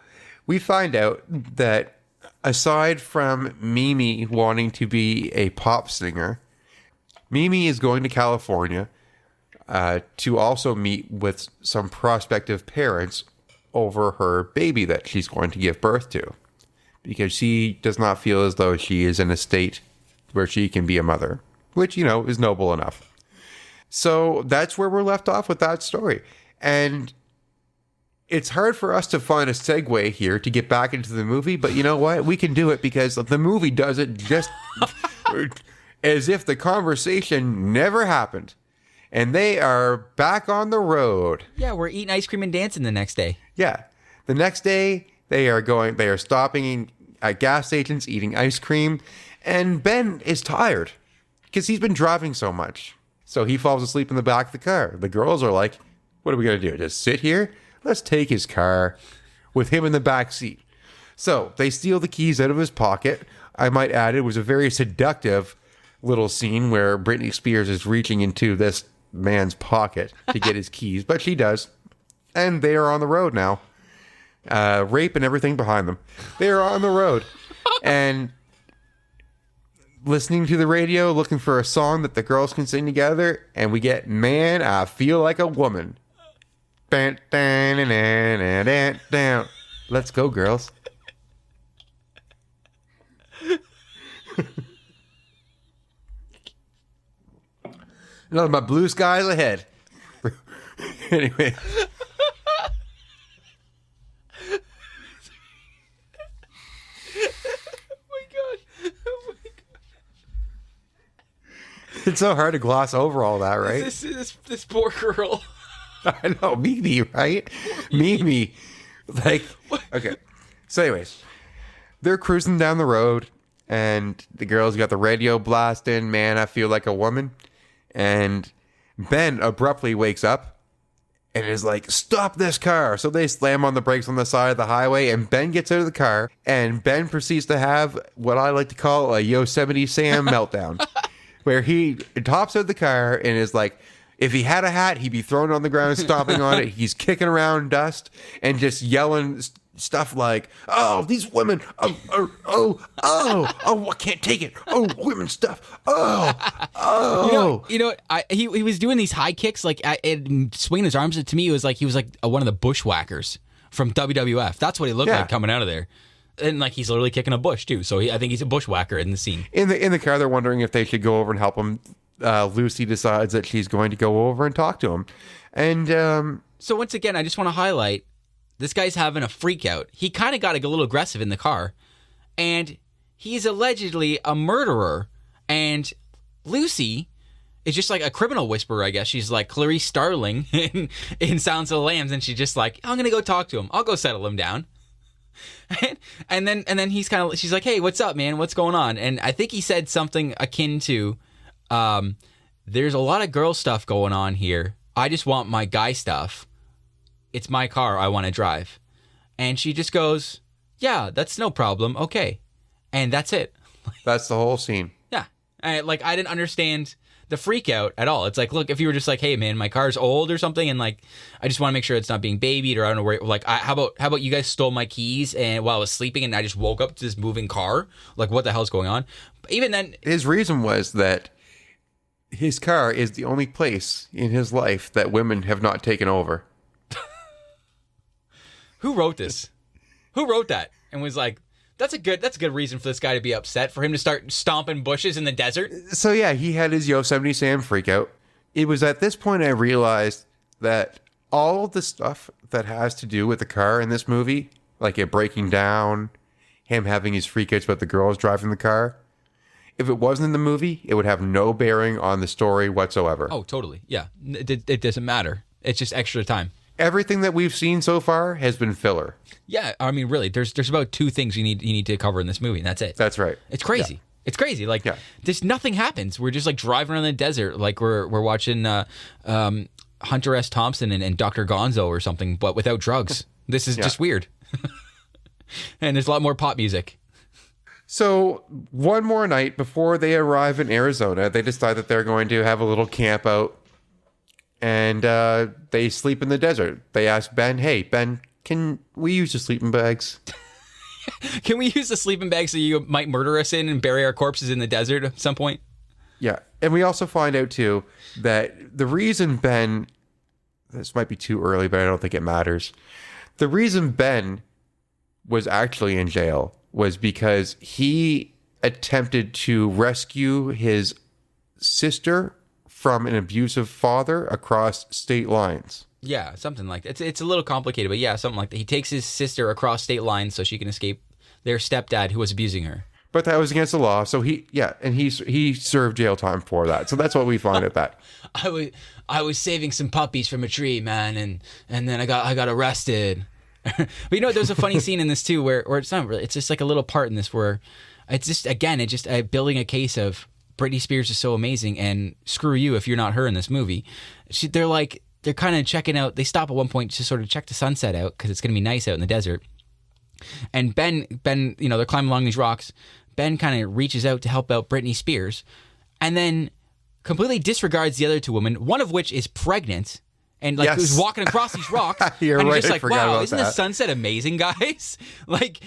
we find out that aside from Mimi wanting to be a pop singer, Mimi is going to California to also meet with some prospective parents over her baby that she's going to give birth to, because she does not feel as though she is in a state where she can be a mother, which, is noble enough. So that's where we're left off with that story. And it's hard for us to find a segue here to get back into the movie, but you know what? We can do it because the movie does it just as if the conversation never happened. And they are back on the road. Yeah, we're eating ice cream and dancing the next day. Yeah. The next day, they are stopping at gas stations, eating ice cream, and Ben is tired because he's been driving so much. So he falls asleep in the back of the car. The girls are like, what are we going to do? Just sit here? Let's take his car with him in the back seat. So they steal the keys out of his pocket. I might add, it was a very seductive little scene where Britney Spears is reaching into this man's pocket to get his keys, but she does. And they are on the road now. Rape and everything behind them. They are on the road and listening to the radio, looking for a song that the girls can sing together. And we get Man, I Feel Like a Woman. Let's go, girls. Nothing but blue skies ahead. Anyway. It's so hard to gloss over all that, right? This poor girl. I know, Mimi, right? Mimi. Like, okay. So anyways, they're cruising down the road, and the girls got the radio blasting, Man, I Feel Like a Woman. And Ben abruptly wakes up and is like, stop this car. So they slam on the brakes on the side of the highway, and Ben gets out of the car, and Ben proceeds to have what I like to call a Yosemite Sam meltdown, where he tops out the car and is like, if he had a hat, he'd be thrown on the ground, stomping on it. He's kicking around dust and just yelling stuff like, oh, these women, I can't take it. Oh, women stuff. You know, he was doing these high kicks, like swinging his arms. To me, it was like he was like one of the bushwhackers from WWF. That's what he looked like coming out of there. And like he's literally kicking a bush too. So I think he's a bushwhacker in the scene. In the car, they're wondering if they should go over and help him. Lucy decides that she's going to go over and talk to him. And so once again, I just want to highlight, this guy's having a freak out. He kind of got a little aggressive in the car, and he's allegedly a murderer. And Lucy is just like a criminal whisperer, I guess. She's like Clarice Starling in Silence of the Lambs, and she's just like, I'm gonna go talk to him. I'll go settle him down. and then he's kind of, she's like, hey, what's up, man? What's going on? And I think he said something akin to, there's a lot of girl stuff going on here. I just want my guy stuff. It's my car I want to drive. And she just goes, yeah, that's no problem. Okay. And that's it. That's the whole scene. Yeah. I didn't understand the freak out at all. It's like, look, if you were just like, hey man, my car's old or something, and like, I just want to make sure it's not being babied, or I don't know where, like, how about you guys stole my keys and while I was sleeping and I just woke up to this moving car? Like, what the hell's going on? But even then, his reason was that his car is the only place in his life that women have not taken over. Who wrote this? Who wrote that? And was like, that's a good reason for this guy to be upset, for him to start stomping bushes in the desert. So yeah, he had his Yosemite Sam freak out. It was at this point I realized that all of the stuff that has to do with the car in this movie, like it breaking down, him having his freak outs about the girls driving the car, if it wasn't in the movie, it would have no bearing on the story whatsoever. Oh, totally. Yeah. It doesn't matter. It's just extra time. Everything that we've seen so far has been filler. Yeah, I mean, really, there's about two things you need to cover in this movie, and that's it. That's right. It's crazy. Yeah. It's crazy. Like, just nothing happens. We're just like driving around the desert, like we're watching Hunter S. Thompson and Dr. Gonzo or something, but without drugs. This is just weird. And there's a lot more pop music. So one more night before they arrive in Arizona, they decide that they're going to have a little camp out, and they sleep in the desert. They ask Ben, "Hey, Ben, can we use the sleeping bags?" Can we use the sleeping bag so you might murder us in and bury our corpses in the desert at some point? Yeah. And we also find out, too, that the reason Ben, this might be too early, but I don't think it matters. The reason Ben was actually in jail was because he attempted to rescue his sister from an abusive father across state lines. Yeah, something like that. It's a little complicated, but yeah, something like that. He takes his sister across state lines so she can escape their stepdad who was abusing her. But that was against the law, so he served jail time for that. So that's what we find at that. I was saving some puppies from a tree, man, and then I got arrested. But you know, there's a funny scene in this too, where it's not really, it's just like a little part in this where it's just building a case of Britney Spears is so amazing, and screw you if you're not her in this movie. They're kind of checking out. They stop at one point to sort of check the sunset out because it's going to be nice out in the desert. And Ben, you know, they're climbing along these rocks. Ben kind of reaches out to help out Britney Spears, and then completely disregards the other two women, one of which is pregnant. And who's walking across these rocks. You're and right, you're just like, wow, isn't that. the sunset amazing, guys? like,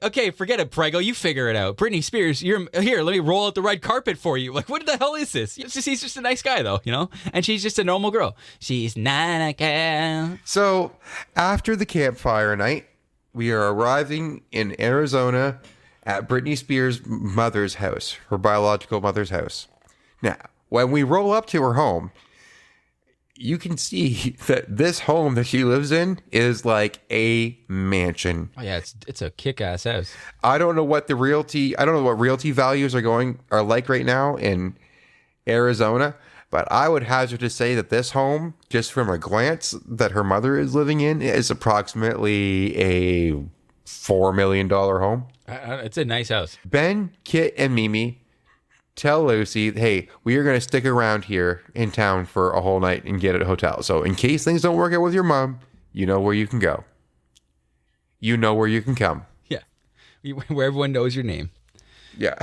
okay, forget it, Prego, you figure it out. Britney Spears, you're here, let me roll out the red carpet for you. Like, what the hell is this? He's just a nice guy, though, you know? And she's just a normal girl. She's not a girl. So after the campfire night, we are arriving in Arizona at Britney Spears' mother's house, her biological mother's house. Now, when we roll up to her home, you can see that this home that she lives in is like a mansion. Oh yeah, it's a kick-ass house. I don't know what realty values are like right now in Arizona, but I would hazard to say that this home, just from a glance that her mother is living in, is approximately a $4 million home. It's a nice house. Ben, Kit, and Mimi tell Lucy, hey, we are going to stick around here in town for a whole night and get a hotel. So in case things don't work out with your mom, you know where you can go. You know where you can come. Yeah. Where everyone knows your name. Yeah.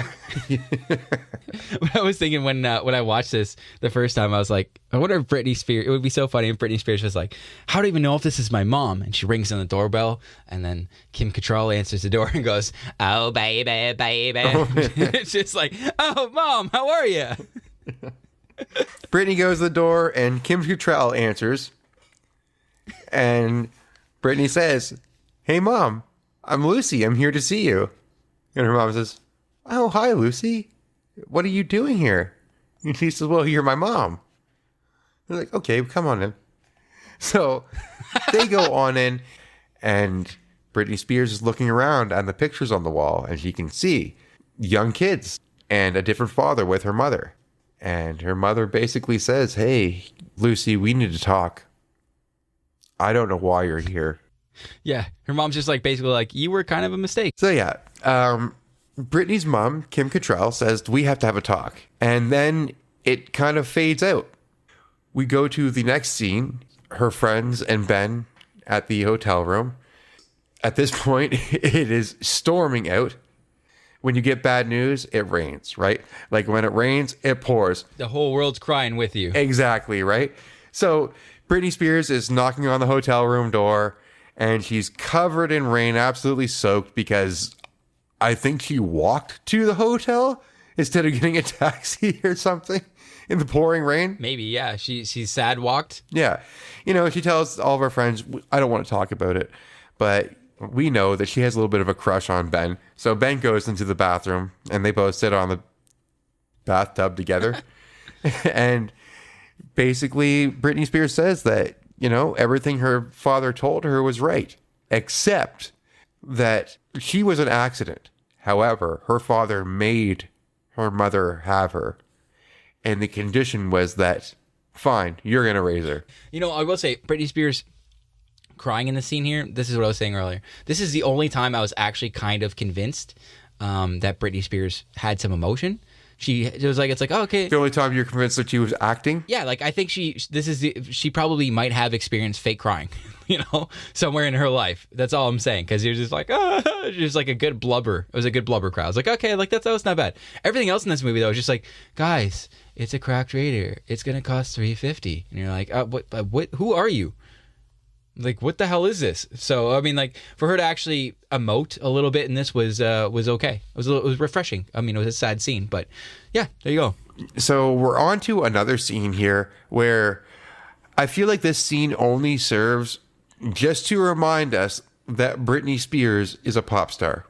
I was thinking when I watched this the first time, I was like, I wonder if Britney Spears, it would be so funny if Britney Spears was like, how do you even know if this is my mom? And she rings on the doorbell, and then Kim Cattrall answers the door and goes, oh, baby, baby. It's just like, oh, Mom, how are you? Britney goes to the door, and Kim Cattrall answers. And Britney says, hey, Mom, I'm Lucy. I'm here to see you. And her mom says, oh, hi, Lucy. What are you doing here? And she says, well, you're my mom. They're like, okay, come on in. So they go on in, and Britney Spears is looking around at the pictures on the wall, and she can see young kids and a different father with her mother. And her mother basically says, hey, Lucy, we need to talk. I don't know why you're here. Yeah, her mom's just like basically like, you were kind of a mistake. So yeah, Britney's mom, Kim Cattrall, says we have to have a talk. And then it kind of fades out. We go to the next scene, her friends and Ben at the hotel room. At this point, it is storming out. When you get bad news, it rains, right? Like when it rains, it pours. The whole world's crying with you. Exactly, right? So Britney Spears is knocking on the hotel room door, and she's covered in rain, absolutely soaked, because I think she walked to the hotel instead of getting a taxi or something in the pouring rain. Maybe, yeah. She's sad walked. Yeah. You know, she tells all of her friends, I don't want to talk about it, but we know that she has a little bit of a crush on Ben. So Ben goes into the bathroom, and they both sit on the bathtub together. And basically, Britney Spears says that, you know, everything her father told her was right, except that she was an accident. However, her father made her mother have her. And the condition was that, fine, you're going to raise her. You know, I will say, Britney Spears crying in the scene here, this is what I was saying earlier. This is the only time I was actually kind of convinced that Britney Spears had some emotion. it's like, oh, okay. The only time you're convinced that she was acting? Yeah, like I think she probably might have experienced fake crying, somewhere in her life. That's all I'm saying, because you're just like, just like a good blubber. It was a good blubber crowd. I was like, okay, like that was not bad. Everything else in this movie though was just like, guys, it's a cracked radiator. It's gonna cost $350, and you're like, what? Who are you? Like, what the hell is this? So, I mean, like, for her to actually emote a little bit in this was okay. It was refreshing. I mean, it was a sad scene, but yeah, there you go. So we're on to another scene here where I feel like this scene only serves just to remind us that Britney Spears is a pop star.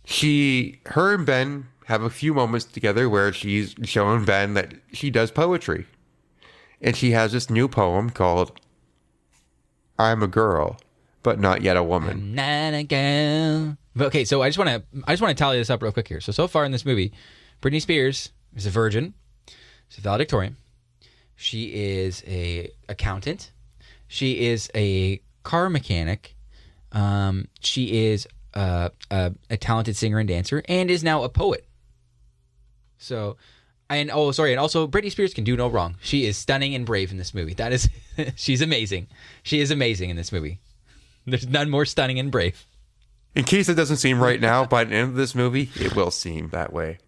Her and Ben have a few moments together where she's showing Ben that she does poetry. And she has this new poem called I'm a girl, but not yet a woman. Not a girl. Okay, so I just want to tally this up real quick here. So far in this movie, Britney Spears is a virgin. She's a valedictorian. She is a accountant. She is a car mechanic. She is a talented singer and dancer, and is now a poet. So, and also Britney Spears can do no wrong. She is stunning and brave in this movie. That is, she's amazing. She is amazing in this movie. There's none more stunning and brave. In case it doesn't seem right now, by the end of this movie, it will seem that way.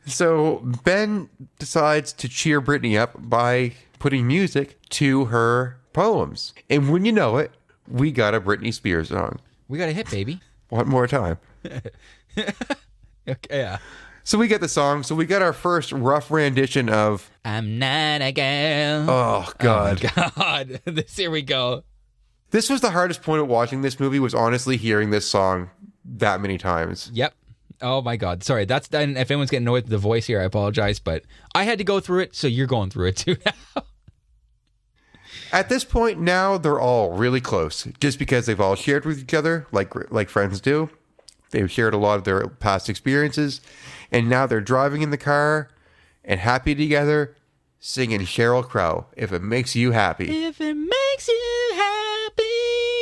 So Ben decides to cheer Britney up by putting music to her poems. And when you know it, we got a Britney Spears song. We got a hit, baby. One more time. Okay, yeah. So we get the song. So we got our first rough rendition of I'm not a girl. Oh, God. Oh, God. Here we go. This was the hardest point of watching this movie, was honestly hearing this song that many times. Yep. Oh, my God. Sorry. If anyone's getting annoyed with the voice here, I apologize. But I had to go through it, so you're going through it too now. At this point now, they're all really close, just because they've all shared with each other, like friends do. They've shared a lot of their past experiences, and now they're driving in the car and happy together, singing Sheryl Crow, If It Makes You Happy. If it makes you happy.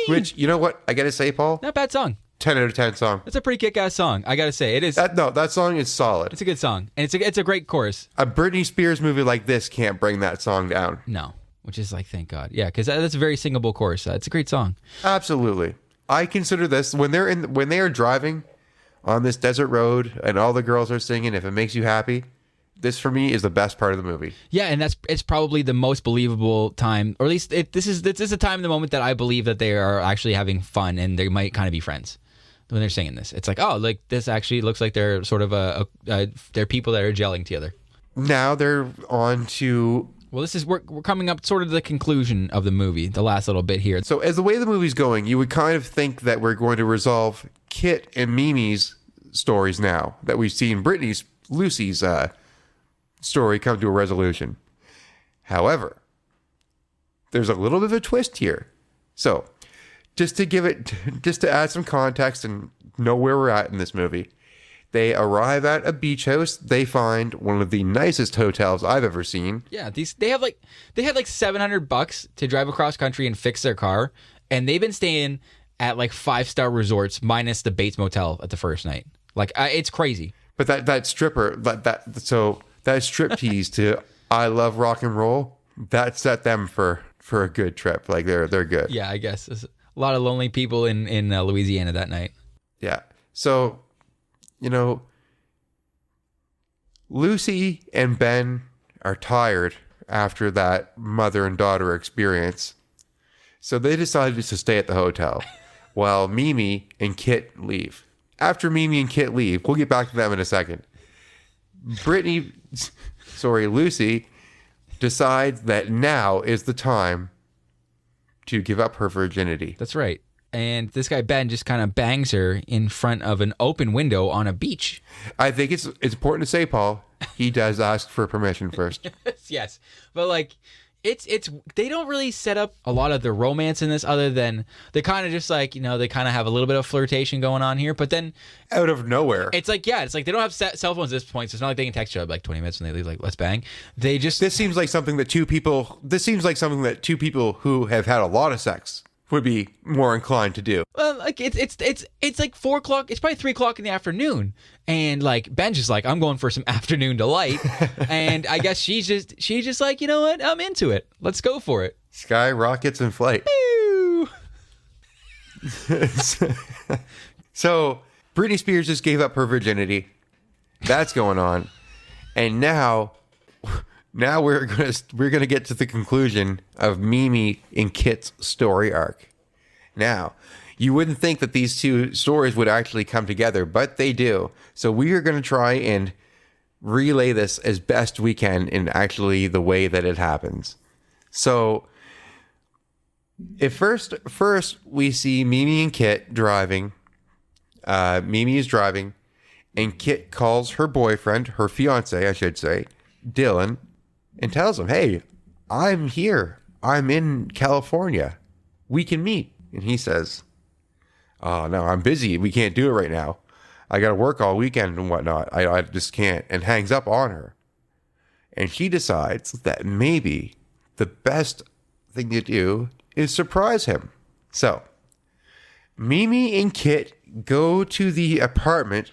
Which, you know what? I got to say, Paul. Not a bad song. 10 out of 10 song. It's a pretty kick-ass song. I got to say. It is. That song is solid. It's a good song. And it's a great chorus. A Britney Spears movie like this can't bring that song down. No. Which is like, thank God. Yeah, because that's a very singable chorus. It's a great song. Absolutely. I consider this, when they are driving on this desert road and all the girls are singing If It Makes You Happy, this for me is the best part of the movie. Yeah, and it's probably the most believable time, or at least this is a time in the moment that I believe that they are actually having fun and they might kind of be friends when they're singing this. It's like, oh, like this actually looks like they're sort of they're people that are gelling together. Now they're on to... Well, we're coming up sort of the conclusion of the movie, the last little bit here. So as the way the movie's going, you would kind of think that we're going to resolve Kit and Mimi's stories now, that we've seen Lucy's story come to a resolution. However, there's a little bit of a twist here. So just to add some context and know where we're at in this movie, they arrive at a beach house. They find one of the nicest hotels I've ever seen. Yeah, they had like $700 to drive across country and fix their car, and they've been staying at like 5-star resorts minus the Bates Motel at the first night. Like it's crazy. But that stripper, that striptease to I Love Rock and Roll, that set them for a good trip. Like they're good. Yeah, I guess there's a lot of lonely people in Louisiana that night. Yeah. So, Lucy and Ben are tired after that mother and daughter experience. So they decided to stay at the hotel while Mimi and Kit leave. After Mimi and Kit leave, we'll get back to them in a second. Lucy decides that now is the time to give up her virginity. That's right. And this guy, Ben, just kind of bangs her in front of an open window on a beach. I think it's important to say, Paul, he does ask for permission first. Yes. But like, it's they don't really set up a lot of the romance in this, other than they kind of just like, they kind of have a little bit of flirtation going on here. But then out of nowhere, it's like they don't have cell phones at this point, so it's not like they can text each other like 20 minutes when they leave, like, let's bang. This seems like something that two people who have had a lot of sex would be more inclined to do. Well, like it's like 4 o'clock. It's probably 3 o'clock in the afternoon, and like Ben's just like, I'm going for some afternoon delight, and I guess she's just like, you know what, I'm into it. Let's go for it. Sky rockets in flight. Ew. So Britney Spears just gave up her virginity. That's going on, and now we're gonna get to the conclusion of Mimi and Kit's story arc. Now, you wouldn't think that these two stories would actually come together, but they do. So we are gonna try and relay this as best we can in actually the way that it happens. So, if first we see Mimi and Kit driving. Mimi is driving, and Kit calls her boyfriend, her fiance, I should say, Dylan, and tells him, "Hey, I'm here. I'm in California. We can meet." And he says, "Oh, no, I'm busy. We can't do it right now. I got to work all weekend and whatnot. I just can't," and hangs up on her. And she decides that maybe the best thing to do is surprise him. So, Mimi and Kit go to the apartment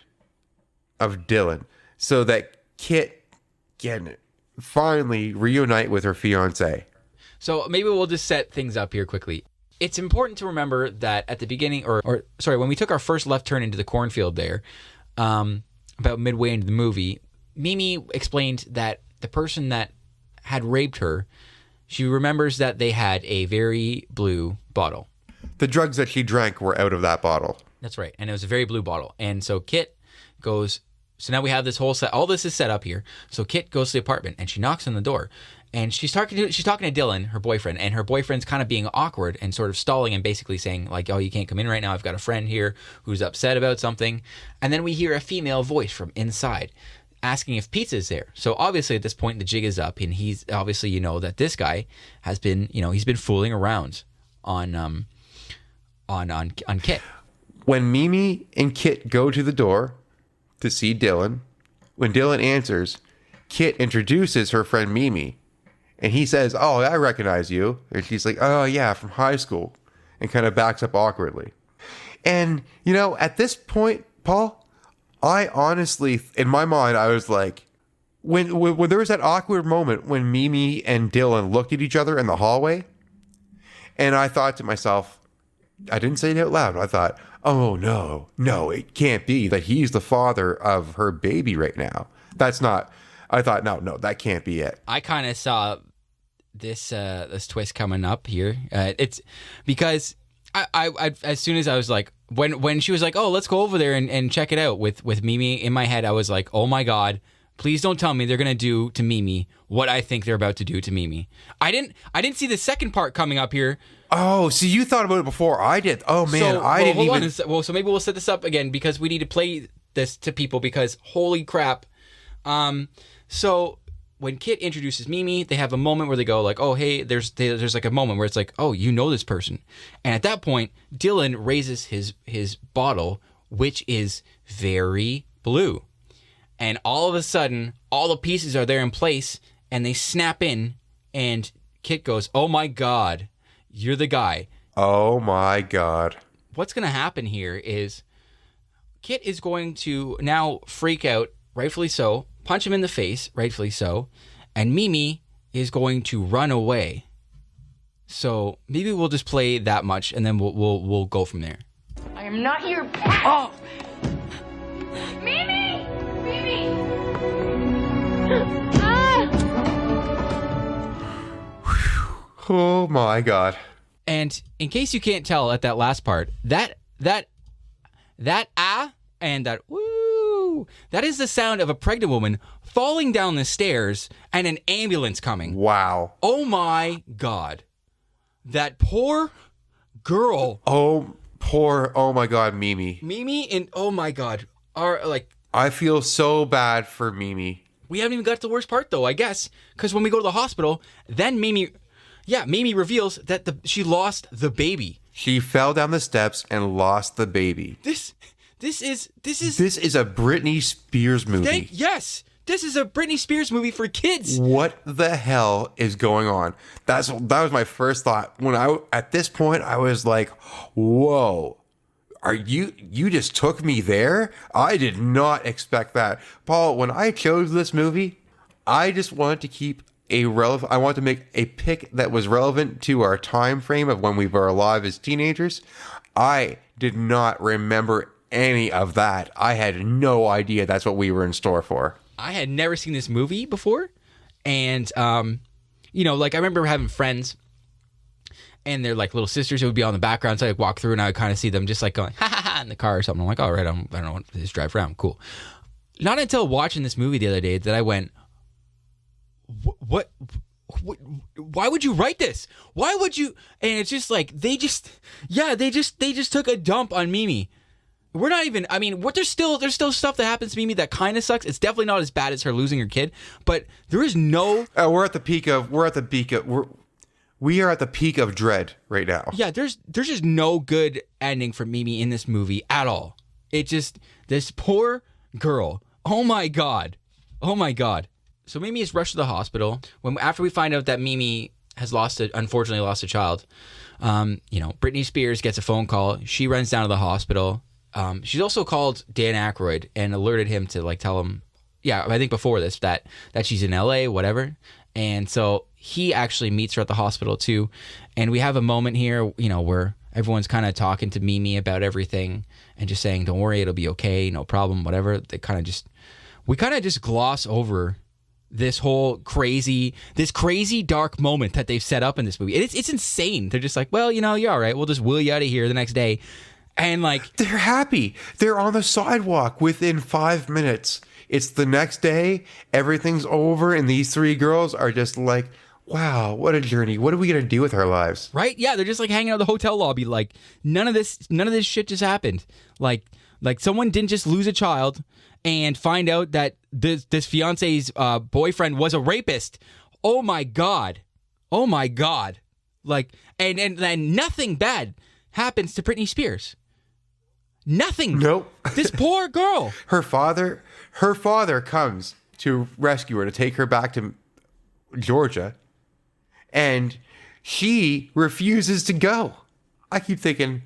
of Dylan so that Kit can finally reunite with her fiance. So maybe we'll just set things up here quickly. It's important to remember that at the beginning, when we took our first left turn into the cornfield there, about midway into the movie, Mimi explained that the person that had raped her, she remembers that they had a very blue bottle. The drugs that she drank were out of that bottle. That's right. And it was a very blue bottle. And so Kit goes, so now we have this whole set, all this is set up here. So Kit goes to the apartment and she knocks on the door. And she's talking to Dylan, her boyfriend, and her boyfriend's kind of being awkward and sort of stalling and basically saying like, "Oh, you can't come in right now. I've got a friend here who's upset about something." And then we hear a female voice from inside asking if pizza's there. So obviously at this point the jig is up, and he's obviously, you know, that this guy has been, you know, he's been fooling around on Kit. When Mimi and Kit go to the door to see Dylan, when Dylan answers, Kit introduces her friend Mimi, and he says, "Oh, I recognize you." And she's like, "Oh yeah, from high school," and kind of backs up awkwardly. And, you know, at this point, Paul, I honestly, in my mind, I was like, when there was that awkward moment when Mimi and Dylan looked at each other in the hallway, and I thought to myself, I didn't say it out loud. I thought, "Oh no, it can't be that he's the father of her baby right now." That's not. I thought, no, that can't be it. I kind of saw this twist coming up here. It's because I as soon as I was like, when she was like, "Oh, let's go over there and check it out," with Mimi, in my head I was like, "Oh my God, please don't tell me they're gonna do to Mimi what I think they're about to do to Mimi." I didn't see the second part coming up here. Oh, so you thought about it before I did. Oh man, I didn't even. So maybe we'll set this up again because we need to play this to people because holy crap. So when Kit introduces Mimi, they have a moment where they go like, "Oh, hey," there's like a moment where it's like, "Oh, you know this person." And at that point, Dylan raises his bottle, which is very blue. And all of a sudden, all the pieces are there in place and they snap in, and Kit goes, "Oh my God, you're the guy." Oh my God. What's going to happen here is Kit is going to now freak out, rightfully so, punch him in the face, rightfully so, and Mimi is going to run away. So maybe we'll just play that much and then we'll go from there. I am not your pet. Oh. Mimi! Mimi! Oh my God. And in case you can't tell at that last part, that and that woo, that is the sound of a pregnant woman falling down the stairs and an ambulance coming. Wow. Oh my God. That poor girl. Oh my God, Mimi. Mimi and oh my God. I feel so bad for Mimi. We haven't even got to the worst part though, I guess. Because when we go to the hospital, then Mimi reveals that she lost the baby. She fell down the steps and lost the baby. This is a Britney Spears movie. Yes. This is a Britney Spears movie for kids. What the hell is going on? That was my first thought. At this point, I was like, whoa. You just took me there? I did not expect that. Paul, when I chose this movie, I just wanted to keep I wanted to make a pick that was relevant to our time frame of when we were alive as teenagers. I did not remember any of that. I had no idea that's what we were in store for. I had never seen this movie before. And, like I remember having friends and they're like little sisters who would be on the background. So I'd walk through and I would kind of see them just like going, ha ha ha, in the car or something. I'm like, all right, I don't know, just drive around. Cool. Not until watching this movie the other day that I went, what why would you write this? Why would you? And it's just like, they just took a dump on Mimi. We're not even, there's still stuff that happens to Mimi that kind of sucks. It's definitely not as bad as her losing her kid, but there is no. We are at the peak of dread right now. Yeah, there's just no good ending for Mimi in this movie at all. This poor girl. Oh my God. So Mimi is rushed to the hospital after we find out that Mimi has unfortunately lost a child. Britney Spears gets a phone call. She runs down to the hospital. She's also called Dan Aykroyd and alerted him to tell him, I think before this, that she's in LA, whatever. And so he actually meets her at the hospital too. And we have a moment here, where everyone's kind of talking to Mimi about everything and just saying, don't worry, it'll be okay, no problem, whatever. We kind of just gloss over this whole crazy dark moment that they've set up in this movie. It's insane. They're just like, well, you're all right. We'll just wheel you out of here the next day. And they're happy. They're on the sidewalk within 5 minutes. It's the next day. Everything's over. And these three girls are just like, wow, what a journey. What are we going to do with our lives? Right? Yeah. They're just hanging out in the hotel lobby. None of this shit just happened. Like someone didn't just lose a child and find out that this fiance's boyfriend was a rapist. Oh my God. And nothing bad happens to Britney Spears. Nothing. Nope. This poor girl. Her father comes to rescue her, to take her back to Georgia, and she refuses to go. I keep thinking,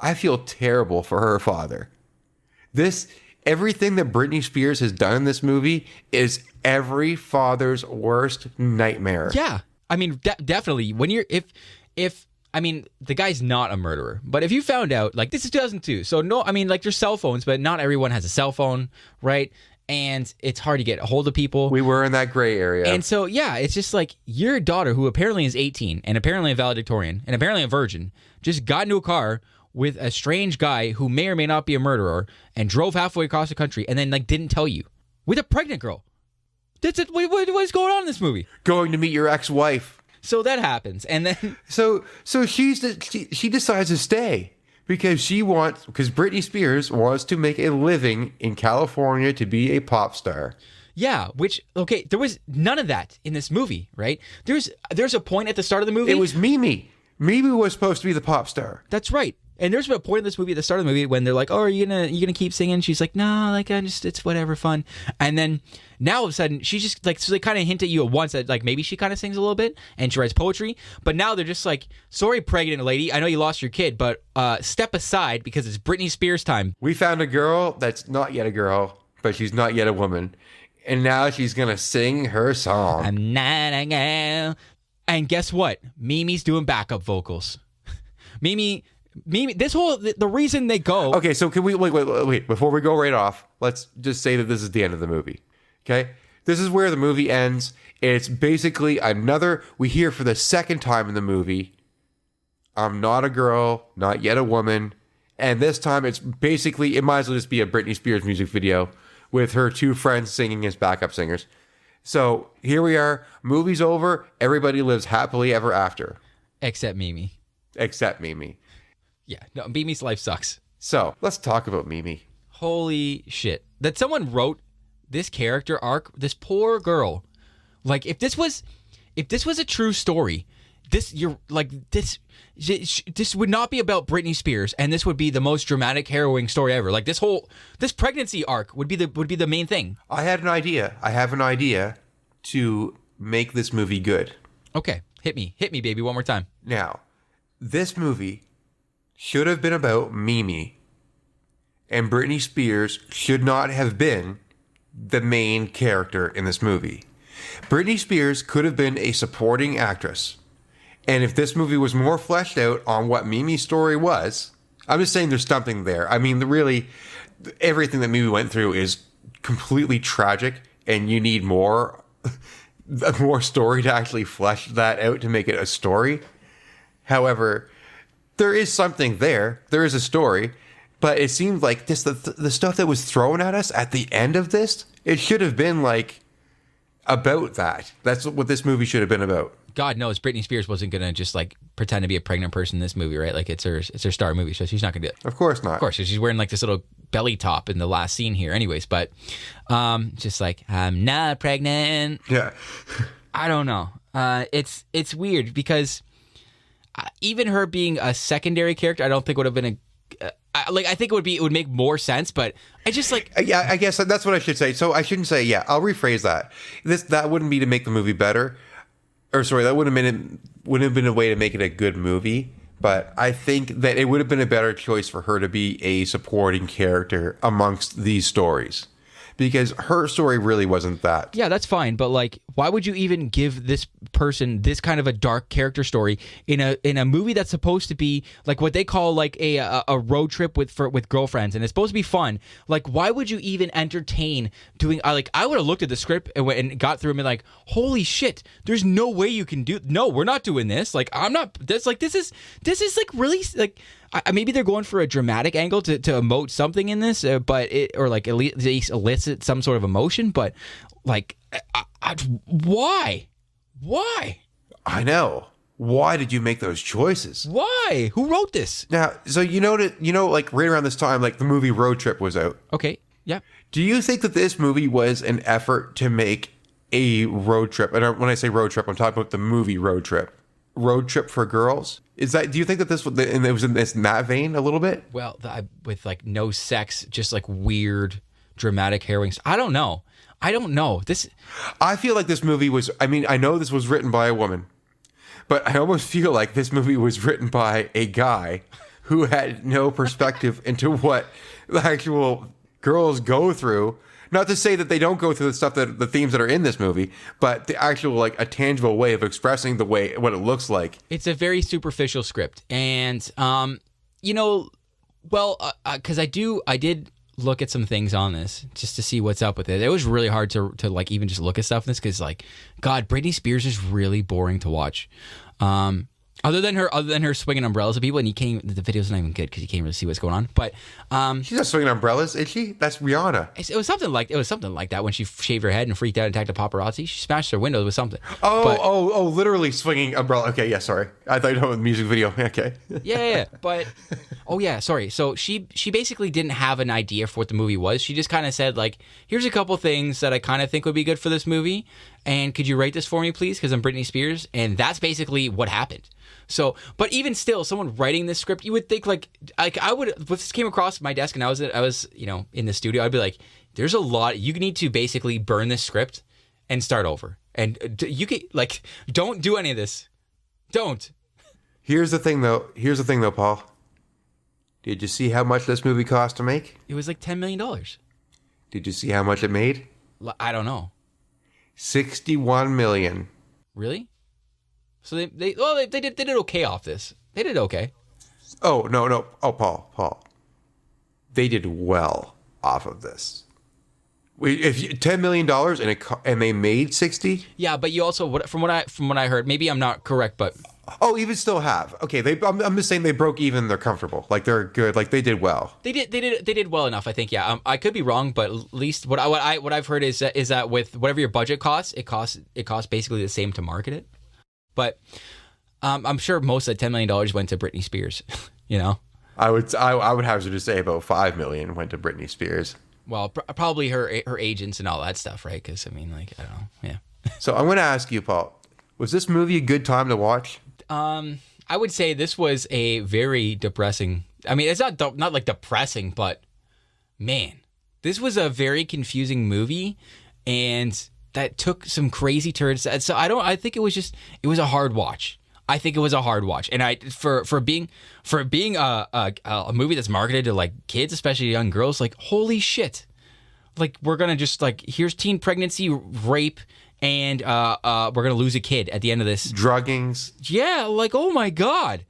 I feel terrible for her father. Everything that Britney Spears has done in this movie is every father's worst nightmare. Yeah. Definitely. When the guy's not a murderer, but if you found out, this is 2002, so no, there's cell phones, but not everyone has a cell phone, right? And it's hard to get a hold of people. We were in that gray area. And so, it's just your daughter, who apparently is 18 and apparently a valedictorian and apparently a virgin, just got into a car with a strange guy who may or may not be a murderer and drove halfway across the country and then didn't tell you, with a pregnant girl. That's it. What is going on in this movie? Going to meet your ex-wife. So that happens, and then so she decides to stay because Britney Spears wants to make a living in California to be a pop star. Yeah, there was none of that in this movie, right? There's a point at the start of the movie. It was Mimi. Mimi was supposed to be the pop star. That's right. And there's a point in this movie at the start of the movie when they're like, "Oh, are you gonna keep singing?" She's like, "No, it's whatever, fun." And then now all of a sudden she's just so they kind of hint at you at once that maybe she kind of sings a little bit and she writes poetry. But now they're just like, "Sorry, pregnant lady, I know you lost your kid, but step aside because it's Britney Spears time." We found a girl that's not yet a girl, but she's not yet a woman, and now she's gonna sing her song. I'm not a girl. And guess what? Mimi's doing backup vocals. Mimi, the reason they go. Okay, so can we wait before we go right off? Let's just say that this is the end of the movie. Okay, this is where the movie ends. It's basically we hear for the second time in the movie, "I'm not a girl, not yet a woman," and this time it might as well just be a Britney Spears music video with her two friends singing as backup singers. So here we are. Movie's over. Everybody lives happily ever after, except Mimi. Yeah, no, Mimi's life sucks. So let's talk about Mimi. Holy shit. That someone wrote this character arc, this poor girl. If this was a true story, this would not be about Britney Spears, and this would be the most dramatic, harrowing story ever. Like this pregnancy arc would be the main thing. I have an idea to make this movie good. Okay, hit me, baby, one more time. Now, this movie should have been about Mimi, and Britney Spears should not have been the main character in this movie. Britney Spears could have been a supporting actress. And if this movie was more fleshed out on what Mimi's story was, I'm just saying there's something there. I mean, really, everything that Mimi went through is completely tragic, and you need more story to actually flesh that out to make it a story. However, there is something there. There is a story. But it seemed like the stuff that was thrown at us at the end of this, it should have been like about that. That's what this movie should have been about. God knows Britney Spears wasn't gonna just like pretend to be a pregnant person in this movie, right? Like it's her star movie, so she's not gonna do it. Of course not. Of course, she's wearing like this little belly top in the last scene here, anyways. But just like I'm not pregnant. Yeah. I don't know. It's weird because even her being a secondary character, I don't think would have been I think it would make more sense, but I just like... Yeah, I guess that's what I should say. So I shouldn't say, I'll rephrase that. That wouldn't be to make the movie better. Or sorry, that wouldn't have been a way to make it a good movie. But I think that it would have been a better choice for her to be a supporting character amongst these stories. Because her story really wasn't that. Yeah, that's fine, but like, why would you even give this person this kind of a dark character story in a movie that's supposed to be like what they call like a road trip with girlfriends, and it's supposed to be fun? Like, why would you even entertain doing? I would have looked at the script and got through and been like, holy shit, there's no way you can do. No, we're not doing this. Like, I'm not. This is like really like. Maybe they're going for a dramatic angle to emote something in this, but or like at least elicit some sort of emotion. But like, why? I know. Why did you make those choices? Why? Who wrote this? Now, so like right around this time, like the movie Road Trip was out. Okay. Yeah. Do you think that this movie was an effort to make a road trip? And when I say road trip, I'm talking about the movie Road Trip. Road Trip for Girls. Do you think that this was in that vein a little bit? Well, with like no sex, just like weird, dramatic harrowing. I don't know. This. I feel like this movie was. I mean, I know this was written by a woman, but I almost feel like this movie was written by a guy who had no perspective into what the actual girls go through. Not to say that they don't go through the themes that are in this movie, but the actual like a tangible way of expressing what it looks like. It's a very superficial script, and because I did look at some things on this just to see what's up with it. It was really hard to like even just look at stuff in this because like, God, Britney Spears is really boring to watch. Other than her swinging umbrellas at people, and the video's not even good because you can't really see what's going on. But she's not swinging umbrellas, is she? That's Rihanna. It was something like that when she shaved her head and freaked out and attacked the paparazzi. She smashed her windows with something. Literally swinging umbrella. Okay, yeah, sorry. I thought you were the music video. Okay. Yeah. But sorry. So she basically didn't have an idea for what the movie was. She just kind of said like, here's a couple things that I kind of think would be good for this movie, and could you write this for me, please? Because I'm Britney Spears, and that's basically what happened. So, but even still, someone writing this script, you would think like I would, if this came across my desk and I was in the studio, I'd be like, there's a lot, you need to basically burn this script and start over. And you can like, don't do any of this. Don't. Here's the thing though, Paul. Did you see how much this movie cost to make? It was like $10 million. Did you see how much it made? I don't know. 61 million. Really? So they did okay off this. They did okay. Oh, no. Oh, Paul. They did well off of this. If $10 million and they made 60? Yeah, but you also, from what I heard, maybe I'm not correct, but even still have. Okay, I'm just saying they broke even. They're comfortable. Like they're good. Like they did well. They did well enough, I think. Yeah, I could be wrong, but at least what I've heard is that with whatever your budget costs, it costs basically the same to market it. But I'm sure most of the $10 million went to Britney Spears. I would hazard to say about $5 million went to Britney Spears. Well, probably her agents and all that stuff, right? Because I mean, like, I don't know. Yeah. So I'm going to ask you, Paul, was this movie a good time to watch? I would say this was a very depressing. I mean, it's not like depressing, but man, this was a very confusing movie, and that took some crazy turns. So I think it was a hard watch. I think it was a hard watch, and for being a movie that's marketed to like kids, especially young girls, like holy shit, like we're gonna just like here's teen pregnancy, rape, and we're gonna lose a kid at the end of this. Druggings. Yeah, like oh my god,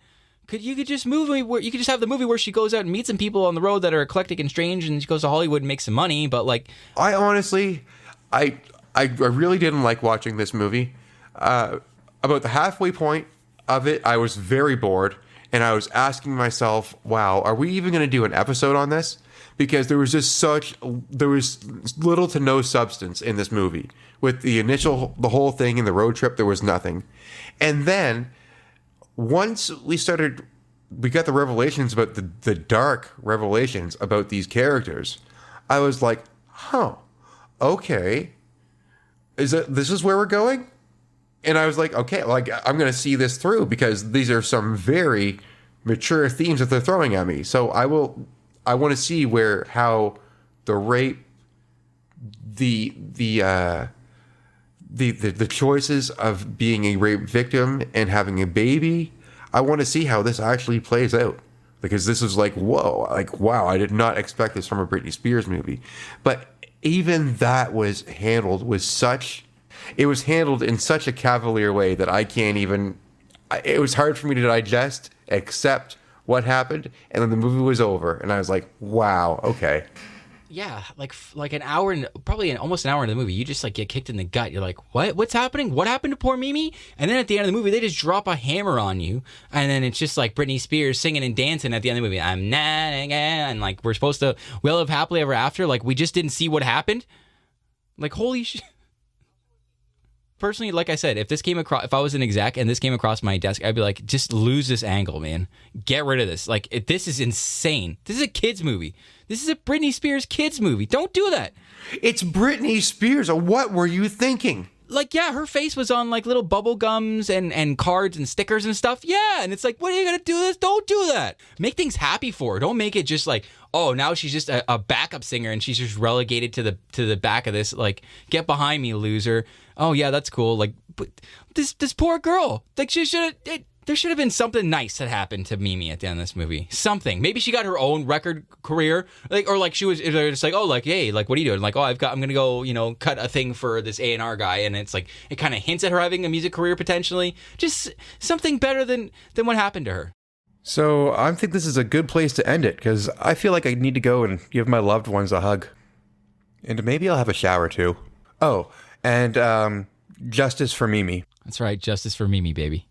you could just have the movie where she goes out and meets some people on the road that are eclectic and strange, and she goes to Hollywood and makes some money. But like, I honestly, I really didn't like watching this movie. About the halfway point of it, I was very bored, and I was asking myself, "Wow, are we even going to do an episode on this?" Because there was little to no substance in this movie. With the whole thing in the road trip, there was nothing. And then once we got the revelations about the dark revelations about these characters, I was like, huh, okay. This is where we're going? And I was like, okay, like I'm going to see this through because these are some very mature themes that they're throwing at me. So I want to see how the rape, the choices of being a rape victim and having a baby. I want to see how this actually plays out, because this is like, whoa, like, wow, I did not expect this from a Britney Spears movie. But even that was handled in such a cavalier way that I can't even, it was hard for me to digest, accept what happened, and then the movie was over, and I was like, wow, okay. Yeah, like an hour and probably almost an hour into the movie, you just like get kicked in the gut. You're like, what's happening? What happened to poor Mimi? And then at the end of the movie, they just drop a hammer on you, and then it's just like Britney Spears singing and dancing at the end of the movie. I'm not again, and like we're supposed to live happily ever after. Like we just didn't see what happened. Like holy shit. Personally, like I said, if I was an exec and this came across my desk, I'd be like, just lose this angle, man. Get rid of this. Like, this is insane. This is a kid's movie. This is a Britney Spears kids movie. Don't do that. It's Britney Spears. What were you thinking? Like, yeah, her face was on like little bubble gums and cards and stickers and stuff. Yeah, and it's like, what are you gonna do this? Don't do that. Make things happy for her. Don't make it just like, oh, now she's just a backup singer and she's just relegated to the back of this. Like, get behind me, loser. Oh yeah, that's cool. Like, but this poor girl. Like, there should have been something nice that happened to Mimi at the end of this movie. Something. Maybe she got her own record career. Like, or like she was just like, oh, like, hey, like, what are you doing? Like, oh, I'm gonna go, cut a thing for this A&R guy, and it's like it kind of hints at her having a music career potentially. Just something better than what happened to her. So I think this is a good place to end it, because I feel like I need to go and give my loved ones a hug. And maybe I'll have a shower too. Oh, and justice for Mimi. That's right, justice for Mimi, baby.